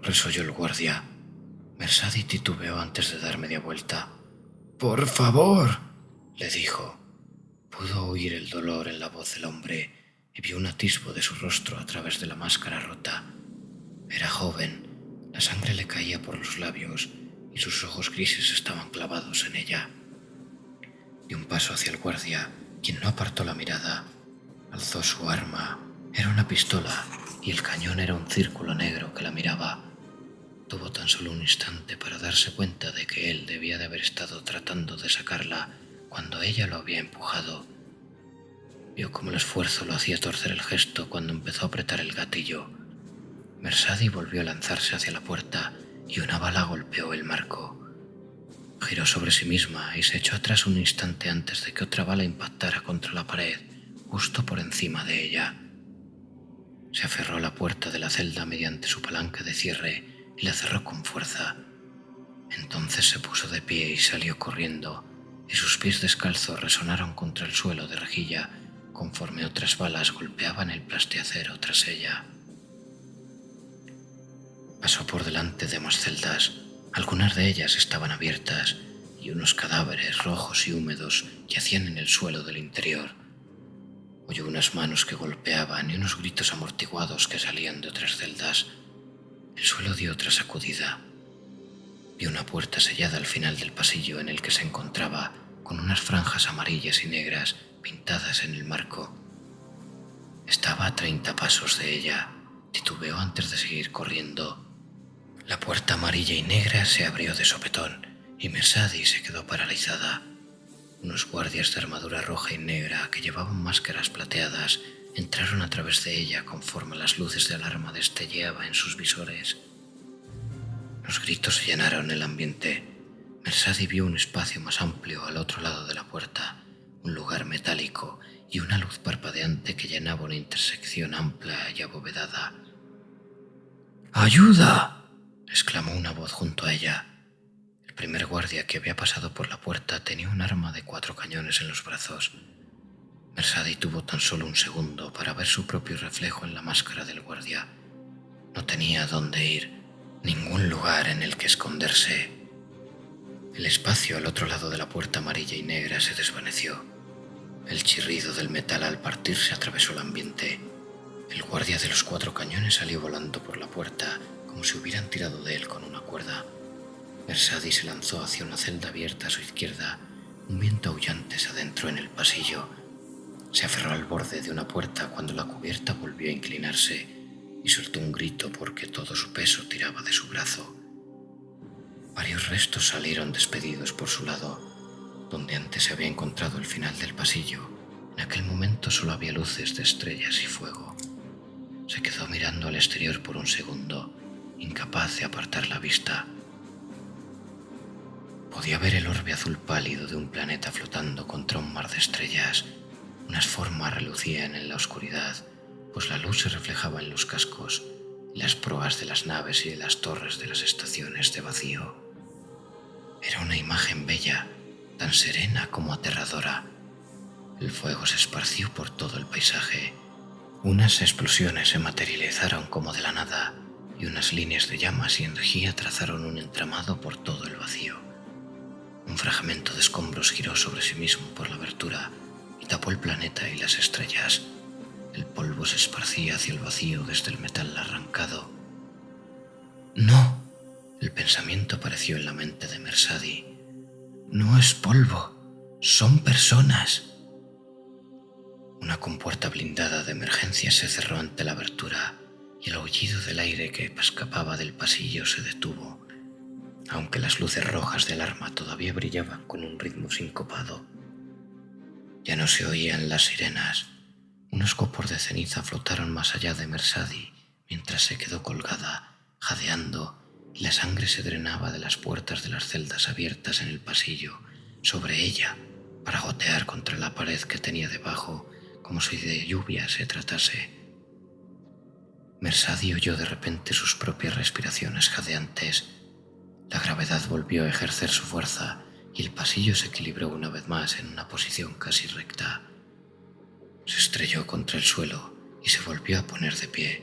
Speaker 2: resolló el guardia. Mercedes titubeó antes de dar media vuelta. «Por favor», le dijo. Pudo oír el dolor en la voz del hombre y vio un atisbo de su rostro a través de la máscara rota. Era joven, la sangre le caía por los labios y sus ojos grises estaban clavados en ella. Dio un paso hacia el guardia, quien no apartó la mirada. Alzó su arma. Era una pistola y el cañón era un círculo negro que la miraba. Tuvo tan solo un instante para darse cuenta de que él debía de haber estado tratando de sacarla cuando ella lo había empujado. Vio cómo el esfuerzo lo hacía torcer el gesto cuando empezó a apretar el gatillo. Mercedes volvió a lanzarse hacia la puerta y una bala golpeó el marco. Giró sobre sí misma y se echó atrás un instante antes de que otra bala impactara contra la pared, justo por encima de ella. Se aferró a la puerta de la celda mediante su palanca de cierre y la cerró con fuerza. Entonces se puso de pie y salió corriendo, y sus pies descalzos resonaron contra el suelo de rejilla conforme otras balas golpeaban el plastiacero tras ella. Pasó por delante de más celdas. Algunas de ellas estaban abiertas y unos cadáveres rojos y húmedos yacían en el suelo del interior. Oyó unas manos que golpeaban y unos gritos amortiguados que salían de otras celdas. El suelo dio otra sacudida. Vio una puerta sellada al final del pasillo en el que se encontraba, con unas franjas amarillas y negras pintadas en el marco. Estaba a 30 pasos de ella. Titubeó antes de seguir corriendo. La puerta amarilla y negra se abrió de sopetón y Mercedes se quedó paralizada. Unos guardias de armadura roja y negra que llevaban máscaras plateadas entraron a través de ella conforme las luces de alarma destelleaban en sus visores. Los gritos llenaron el ambiente. Mercedes vio un espacio más amplio al otro lado de la puerta, un lugar metálico y una luz parpadeante que llenaba una intersección amplia y abovedada. ¡Ayuda!, exclamó una voz junto a ella. El primer guardia que había pasado por la puerta tenía un arma de 4 cañones en los brazos. Mercedes tuvo tan solo un segundo para ver su propio reflejo en la máscara del guardia. No tenía dónde ir, ningún lugar en el que esconderse. El espacio al otro lado de la puerta amarilla y negra se desvaneció. El chirrido del metal al partirse atravesó el ambiente. El guardia de los 4 cañones salió volando por la puerta como si hubieran tirado de él con una cuerda. Mercedes se lanzó hacia una celda abierta a su izquierda. Un viento aullante se adentró en el pasillo. Se aferró al borde de una puerta cuando la cubierta volvió a inclinarse y soltó un grito porque todo su peso tiraba de su brazo. Varios restos salieron despedidos por su lado. Donde antes se había encontrado el final del pasillo, en aquel momento solo había luces de estrellas y fuego. Se quedó mirando al exterior por un segundo, incapaz de apartar la vista. Podía ver el orbe azul pálido de un planeta flotando contra un mar de estrellas. Unas formas relucían en la oscuridad, pues la luz se reflejaba en los cascos y las proas de las naves y de las torres de las estaciones de vacío. Era una imagen bella, tan serena como aterradora. El fuego se esparció por todo el paisaje. Unas explosiones se materializaron como de la nada y unas líneas de llamas y energía trazaron un entramado por todo el vacío. Un fragmento de escombros giró sobre sí mismo por la abertura y tapó el planeta y las estrellas. El polvo se esparcía hacia el vacío desde el metal arrancado. ¡No! El pensamiento apareció en la mente de Mercedes. No es polvo, son personas. Una compuerta blindada de emergencia se cerró ante la abertura y el aullido del aire que escapaba del pasillo se detuvo, aunque las luces rojas de alarma todavía brillaban con un ritmo sincopado. Ya no se oían las sirenas. Unos copos de ceniza flotaron más allá de Mercedes mientras se quedó colgada, jadeando, y la sangre se drenaba de las puertas de las celdas abiertas en el pasillo sobre ella para gotear contra la pared que tenía debajo, como si de lluvia se tratase. Mercedes oyó de repente sus propias respiraciones jadeantes. La gravedad volvió a ejercer su fuerza y el pasillo se equilibró una vez más en una posición casi recta. Se estrelló contra el suelo y se volvió a poner de pie.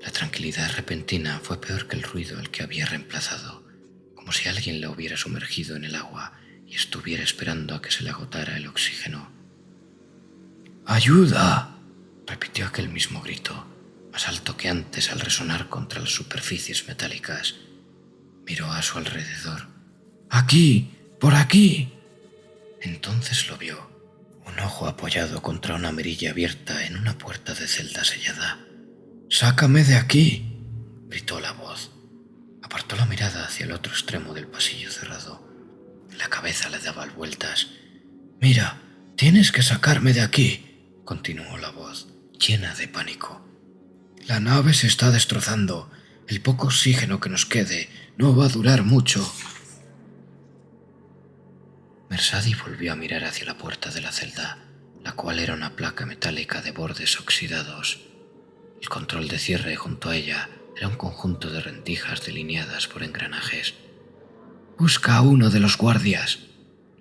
Speaker 2: La tranquilidad repentina fue peor que el ruido al que había reemplazado, como si alguien la hubiera sumergido en el agua y estuviera esperando a que se le agotara el oxígeno. ¡Ayuda!, repitió aquel mismo grito, más alto que antes al resonar contra las superficies metálicas. Miró a su alrededor. ¡Aquí! ¡Por aquí! Entonces lo vio, un ojo apoyado contra una mirilla abierta en una puerta de celda sellada. «¡Sácame de aquí!», gritó la voz. Apartó la mirada hacia el otro extremo del pasillo cerrado. La cabeza le daba vueltas. «Mira, tienes que sacarme de aquí», continuó la voz, llena de pánico. «La nave se está destrozando. El poco oxígeno que nos quede no va a durar mucho». Mersadi volvió a mirar hacia la puerta de la celda, la cual era una placa metálica de bordes oxidados. El control de cierre junto a ella era un conjunto de rendijas delineadas por engranajes. «Busca a uno de los guardias»,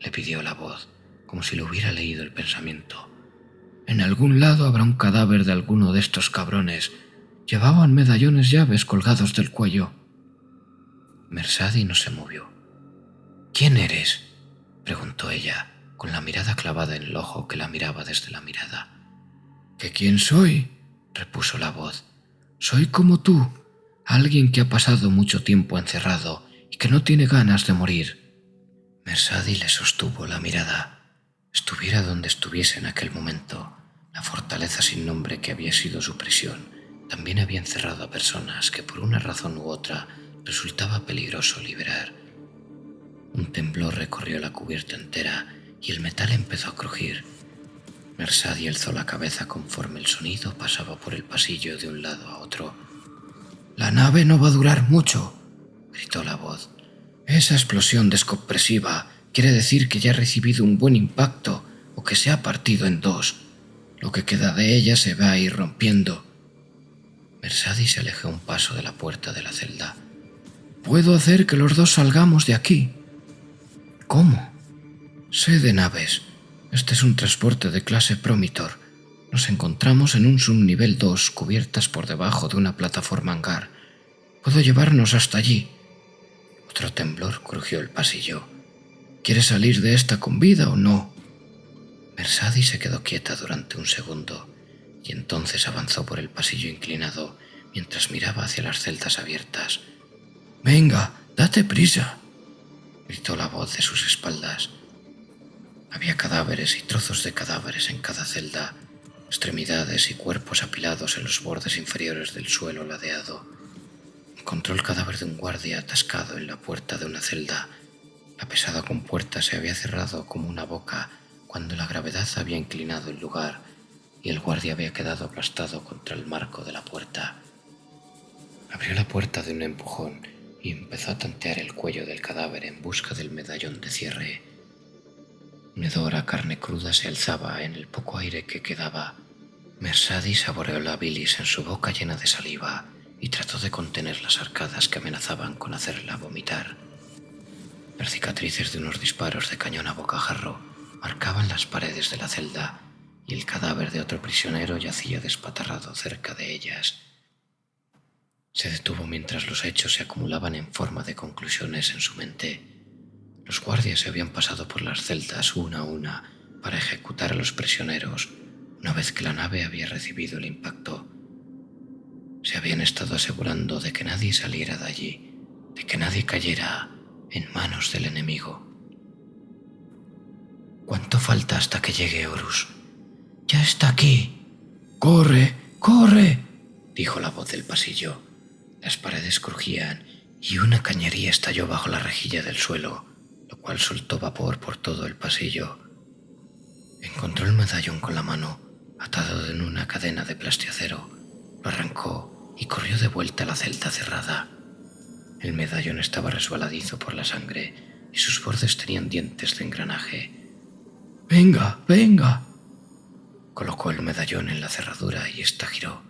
Speaker 2: le pidió la voz, como si le hubiera leído el pensamiento. «En algún lado habrá un cadáver de alguno de estos cabrones. Llevaban medallones llaves colgados del cuello». Mersadi no se movió. «¿Quién eres?», preguntó ella, con la mirada clavada en el ojo que la miraba desde la mirada. «¿Que quién soy?», repuso la voz. «Soy como tú, alguien que ha pasado mucho tiempo encerrado y que no tiene ganas de morir». Mersadi le sostuvo la mirada. Estuviera donde estuviese en aquel momento, la fortaleza sin nombre que había sido su prisión también había encerrado a personas que por una razón u otra resultaba peligroso liberar. Un temblor recorrió la cubierta entera y el metal empezó a crujir. Mersadi alzó la cabeza conforme el sonido pasaba por el pasillo de un lado a otro. «La nave no va a durar mucho», gritó la voz. «Esa explosión descompresiva quiere decir que ya ha recibido un buen impacto o que se ha partido en dos. Lo que queda de ella se va a ir rompiendo». Mersadi se alejó un paso de la puerta de la celda. «Puedo hacer que los dos salgamos de aquí». «¿Cómo?» «Sé de naves. Este es un transporte de clase Promitor. Nos encontramos en un subnivel 2 cubiertas por debajo de una plataforma hangar. Puedo llevarnos hasta allí». Otro temblor crujió el pasillo. «¿Quieres salir de esta con vida o no?» Mersadi se quedó quieta durante un segundo y entonces avanzó por el pasillo inclinado mientras miraba hacia las celdas abiertas. «Venga, date prisa», gritó la voz de sus espaldas. Había cadáveres y trozos de cadáveres en cada celda, extremidades y cuerpos apilados en los bordes inferiores del suelo ladeado. Encontró el cadáver de un guardia atascado en la puerta de una celda. La pesada compuerta se había cerrado como una boca cuando la gravedad había inclinado el lugar y el guardia había quedado aplastado contra el marco de la puerta. Abrió la puerta de un empujón y empezó a tantear el cuello del cadáver en busca del medallón de cierre. Un hedor a carne cruda se alzaba en el poco aire que quedaba. Mersadi saboreó la bilis en su boca llena de saliva y trató de contener las arcadas que amenazaban con hacerla vomitar. Las cicatrices de unos disparos de cañón a bocajarro marcaban las paredes de la celda y el cadáver de otro prisionero yacía despatarrado cerca de ellas. Se detuvo mientras los hechos se acumulaban en forma de conclusiones en su mente. Los guardias se habían pasado por las celdas una a una para ejecutar a los prisioneros una vez que la nave había recibido el impacto. Se habían estado asegurando de que nadie saliera de allí, de que nadie cayera en manos del enemigo. «¿Cuánto falta hasta que llegue Horus?» «Ya está aquí». «¡Corre, corre!», dijo la voz del pasillo. Las paredes crujían y una cañería estalló bajo la rejilla del suelo, lo cual soltó vapor por todo el pasillo. Encontró el medallón con la mano, atado en una cadena de plastiacero. Lo arrancó y corrió de vuelta a la celda cerrada. El medallón estaba resbaladizo por la sangre y sus bordes tenían dientes de engranaje. «Venga, venga». Colocó el medallón en la cerradura y ésta giró.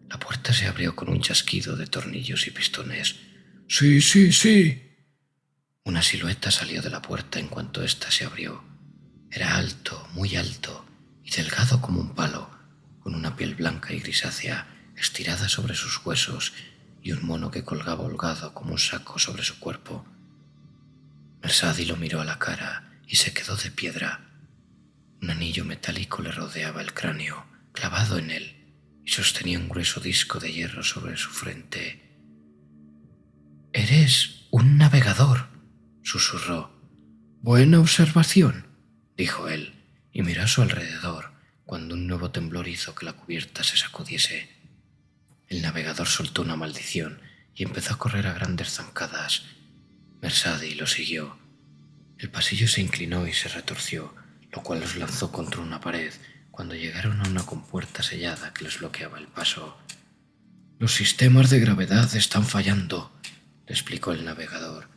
Speaker 2: La puerta se abrió con un chasquido de tornillos y pistones. «Sí, sí, sí». Una silueta salió de la puerta en cuanto ésta se abrió. Era alto, muy alto, y delgado como un palo, con una piel blanca y grisácea estirada sobre sus huesos y un mono que colgaba holgado como un saco sobre su cuerpo. Mersadi lo miró a la cara y se quedó de piedra. Un anillo metálico le rodeaba el cráneo, clavado en él, y sostenía un grueso disco de hierro sobre su frente. «Eres un navegador», susurró. «Buena observación», dijo él, y miró a su alrededor cuando un nuevo temblor hizo que la cubierta se sacudiese. El navegador soltó una maldición y empezó a correr a grandes zancadas. Mersadie lo siguió. El pasillo se inclinó y se retorció, lo cual los lanzó contra una pared cuando llegaron a una compuerta sellada que les bloqueaba el paso. «Los sistemas de gravedad están fallando», le explicó el navegador.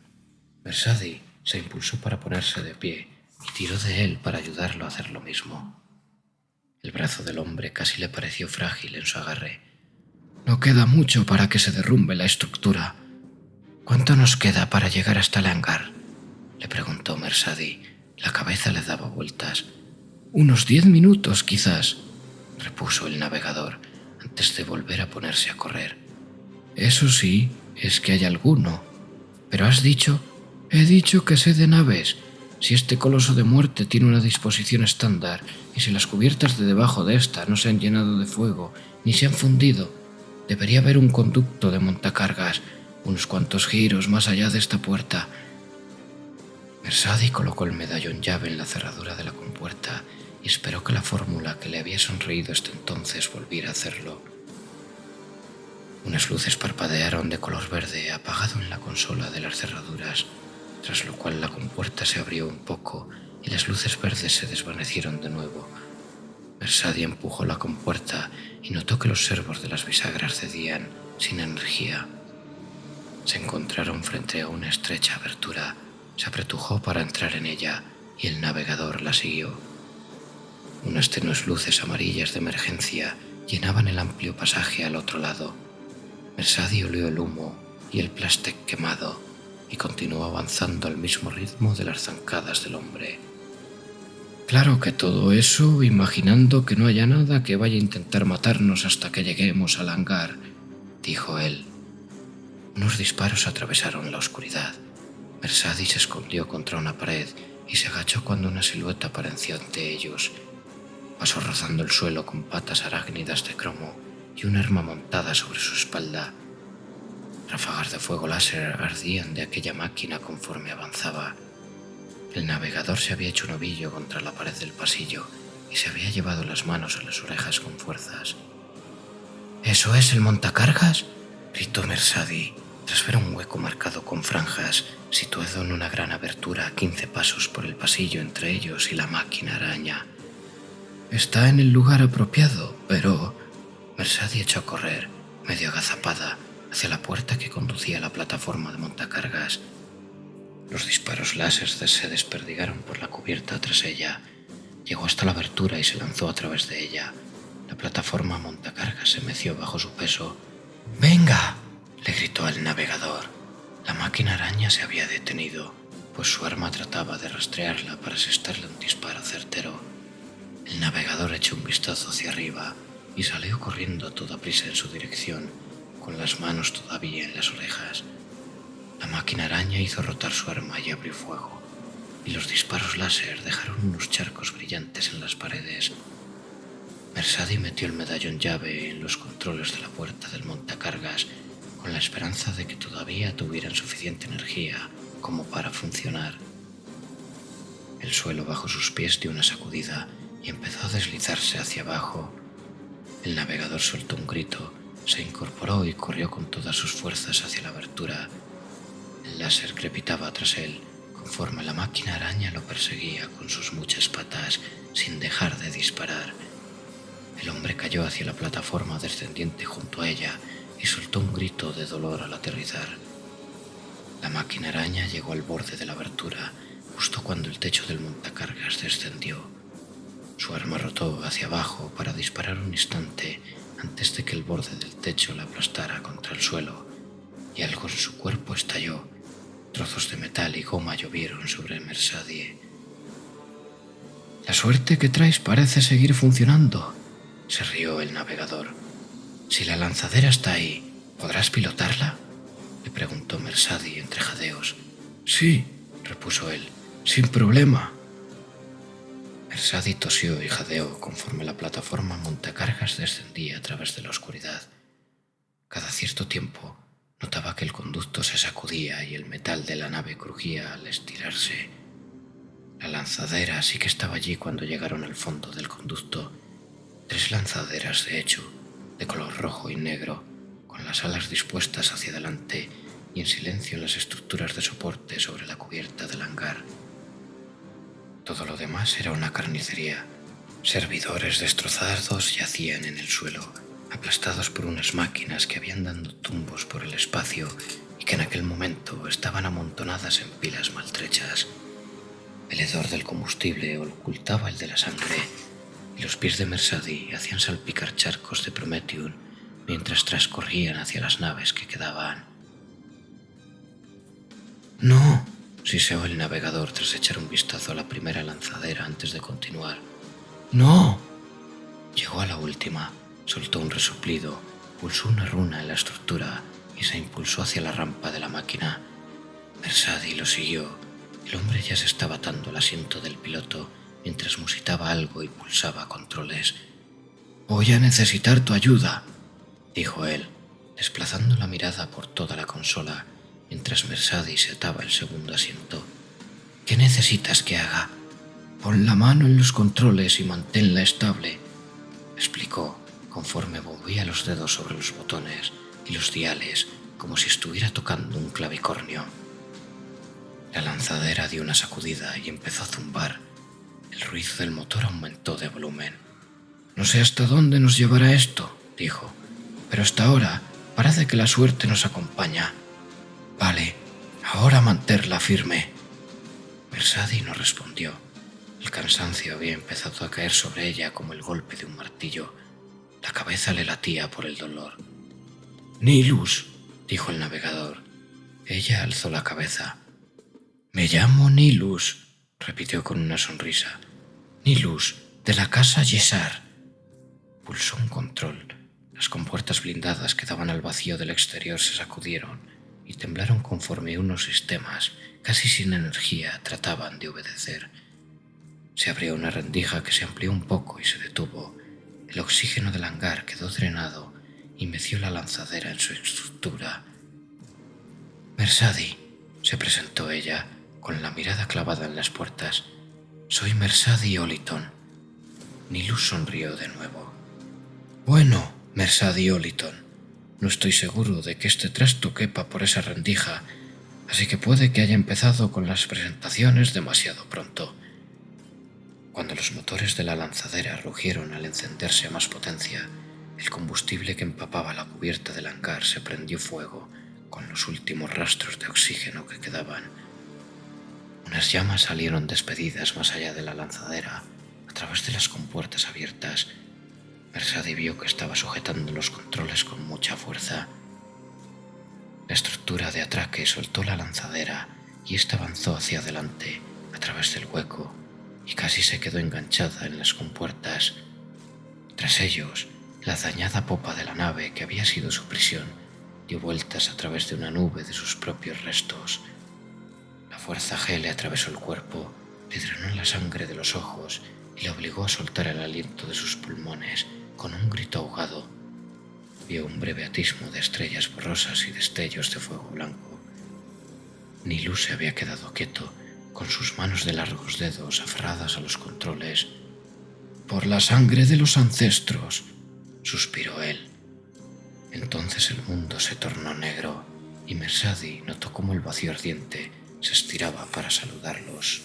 Speaker 2: Mersadie se impulsó para ponerse de pie y tiró de él para ayudarlo a hacer lo mismo. El brazo del hombre casi le pareció frágil en su agarre. «No queda mucho para que se derrumbe la estructura. ¿Cuánto nos queda para llegar hasta el hangar?», le preguntó Mersadie. La cabeza le daba vueltas. «Unos 10 minutos, quizás», repuso el navegador, antes de volver a ponerse a correr. «Eso sí, es que hay alguno. Pero has dicho...» «He dicho que sé de naves. Si este coloso de muerte tiene una disposición estándar, y si las cubiertas de debajo de esta no se han llenado de fuego ni se han fundido, debería haber un conducto de montacargas unos cuantos giros más allá de esta puerta». Mersadie colocó el medallón llave en la cerradura de la compuerta y esperó que la fórmula que le había sonreído hasta entonces volviera a hacerlo. Unas luces parpadearon de color verde apagado en la consola de las cerraduras, tras lo cual la compuerta se abrió un poco y las luces verdes se desvanecieron de nuevo. Mersadie empujó la compuerta y notó que los servos de las bisagras cedían, sin energía. Se encontraron frente a una estrecha abertura. Se apretujó para entrar en ella y el navegador la siguió. Unas tenues luces amarillas de emergencia llenaban el amplio pasaje al otro lado. Mersadie olió el humo y el plástico quemado y continuó avanzando al mismo ritmo de las zancadas del hombre. «Claro que todo eso imaginando que no haya nada que vaya a intentar matarnos hasta que lleguemos al hangar», dijo él. Unos disparos atravesaron la oscuridad. Mersadie se escondió contra una pared y se agachó cuando una silueta apareció ante ellos. Pasó rozando el suelo con patas arácnidas de cromo y un arma montada sobre su espalda. Ráfagas de fuego láser ardían de aquella máquina conforme avanzaba. El navegador se había hecho un ovillo contra la pared del pasillo y se había llevado las manos a las orejas con fuerzas. «¿Eso es el montacargas?», gritó Mersadie, tras ver un hueco marcado con franjas, situado en una gran abertura a 15 pasos por el pasillo entre ellos y la máquina araña. «Está en el lugar apropiado, pero...» Mersadie echó a correr, medio agazapada, hacia la puerta que conducía a la plataforma de montacargas. Los disparos láser se desperdigaron por la cubierta tras ella. Llegó hasta la abertura y se lanzó a través de ella. La plataforma montacargas se meció bajo su peso. «¡Venga!», le gritó al navegador. La máquina araña se había detenido, pues su arma trataba de rastrearla para asestarle un disparo certero. El navegador echó un vistazo hacia arriba y salió corriendo a toda prisa en su dirección, con las manos todavía en las orejas. La máquina araña hizo rotar su arma y abrió fuego, y los disparos láser dejaron unos charcos brillantes en las paredes. Mersadie metió el medallón llave en los controles de la puerta del montacargas con la esperanza de que todavía tuvieran suficiente energía como para funcionar. El suelo bajo sus pies dio una sacudida y empezó a deslizarse hacia abajo. El navegador soltó un grito, se incorporó y corrió con todas sus fuerzas hacia la abertura. El láser crepitaba tras él, conforme la máquina araña lo perseguía con sus muchas patas, sin dejar de disparar. El hombre cayó hacia la plataforma descendiente junto a ella y soltó un grito de dolor al aterrizar. La máquina araña llegó al borde de la abertura, justo cuando el techo del montacargas descendió. Su arma rotó hacia abajo para disparar un instante antes de que el borde del techo la aplastara contra el suelo, y algo en su cuerpo estalló. Trozos de metal y goma llovieron sobre Mersadie. «La suerte que traes parece seguir funcionando», se rió el navegador. «Si la lanzadera está ahí, ¿podrás pilotarla?», le preguntó Mersadie entre jadeos. «Sí», repuso él, «sin problema». Mersadie tosió y jadeó conforme la plataforma montacargas descendía a través de la oscuridad. Cada cierto tiempo notaba que el conducto se sacudía y el metal de la nave crujía al estirarse. La lanzadera sí que estaba allí cuando llegaron al fondo del conducto. 3 lanzaderas, de hecho, de color rojo y negro, con las alas dispuestas hacia adelante y en silencio las estructuras de soporte sobre la cubierta del hangar. Todo lo demás era una carnicería. Servidores destrozados yacían en el suelo, aplastados por unas máquinas que habían dado tumbos por el espacio y que en aquel momento estaban amontonadas en pilas maltrechas. El hedor del combustible ocultaba el de la sangre, y los pies de Mersadi hacían salpicar charcos de Prometheum mientras transcorrían hacia las naves que quedaban. «¡No!», siseó el navegador tras echar un vistazo a la primera lanzadera antes de continuar. «¡No!». Llegó a la última, soltó un resoplido, pulsó una runa en la estructura y se impulsó hacia la rampa de la máquina. Mersadi lo siguió. El hombre ya se estaba atando al asiento del piloto mientras musitaba algo y pulsaba controles. «Voy a necesitar tu ayuda», dijo él, desplazando la mirada por toda la consola mientras Mersadi se ataba el segundo asiento. «¿Qué necesitas que haga?». «Pon la mano en los controles y manténla estable», explicó conforme movía los dedos sobre los botones y los diales como si estuviera tocando un clavicornio. La lanzadera dio una sacudida y empezó a zumbar. El ruido del motor aumentó de volumen. «No sé hasta dónde nos llevará esto», dijo, «pero hasta ahora parece que la suerte nos acompaña». «Vale, ahora manténla firme». Mersadi no respondió. El cansancio había empezado a caer sobre ella como el golpe de un martillo. La cabeza le latía por el dolor. «Nilus», dijo el navegador. Ella alzó la cabeza. «Me llamo Nilus», repitió con una sonrisa. «Nilus, de la casa Yesar». Pulsó un control. Las compuertas blindadas que daban al vacío del exterior se sacudieron y temblaron conforme unos sistemas, casi sin energía, trataban de obedecer. Se abrió una rendija que se amplió un poco y se detuvo. El oxígeno del hangar quedó drenado y meció la lanzadera en su estructura. «Mersadi», se presentó ella, con la mirada clavada en las puertas. «Soy Mersadi Oliton». Nilus sonrió de nuevo. «Bueno, Mersadi Oliton, no estoy seguro de que este trasto quepa por esa rendija, así que puede que haya empezado con las presentaciones demasiado pronto». Cuando los motores de la lanzadera rugieron al encenderse a más potencia, el combustible que empapaba la cubierta del hangar se prendió fuego con los últimos rastros de oxígeno que quedaban. Unas llamas salieron despedidas más allá de la lanzadera, a través de las compuertas abiertas. Mersadi vio que estaba sujetando los controles con mucha fuerza. La estructura de atraque soltó la lanzadera y ésta avanzó hacia adelante, a través del hueco, y casi se quedó enganchada en las compuertas. Tras ellos, la dañada popa de la nave, que había sido su prisión, dio vueltas a través de una nube de sus propios restos. La fuerza G le atravesó el cuerpo, le drenó la sangre de los ojos y le obligó a soltar el aliento de sus pulmones con un grito ahogado. Vio un breve atismo de estrellas borrosas y destellos de fuego blanco. Nilus se había quedado quieto, con sus manos de largos dedos aferradas a los controles. «Por la sangre de los ancestros», suspiró él. Entonces el mundo se tornó negro y Mersadi notó cómo el vacío ardiente se estiraba para saludarlos.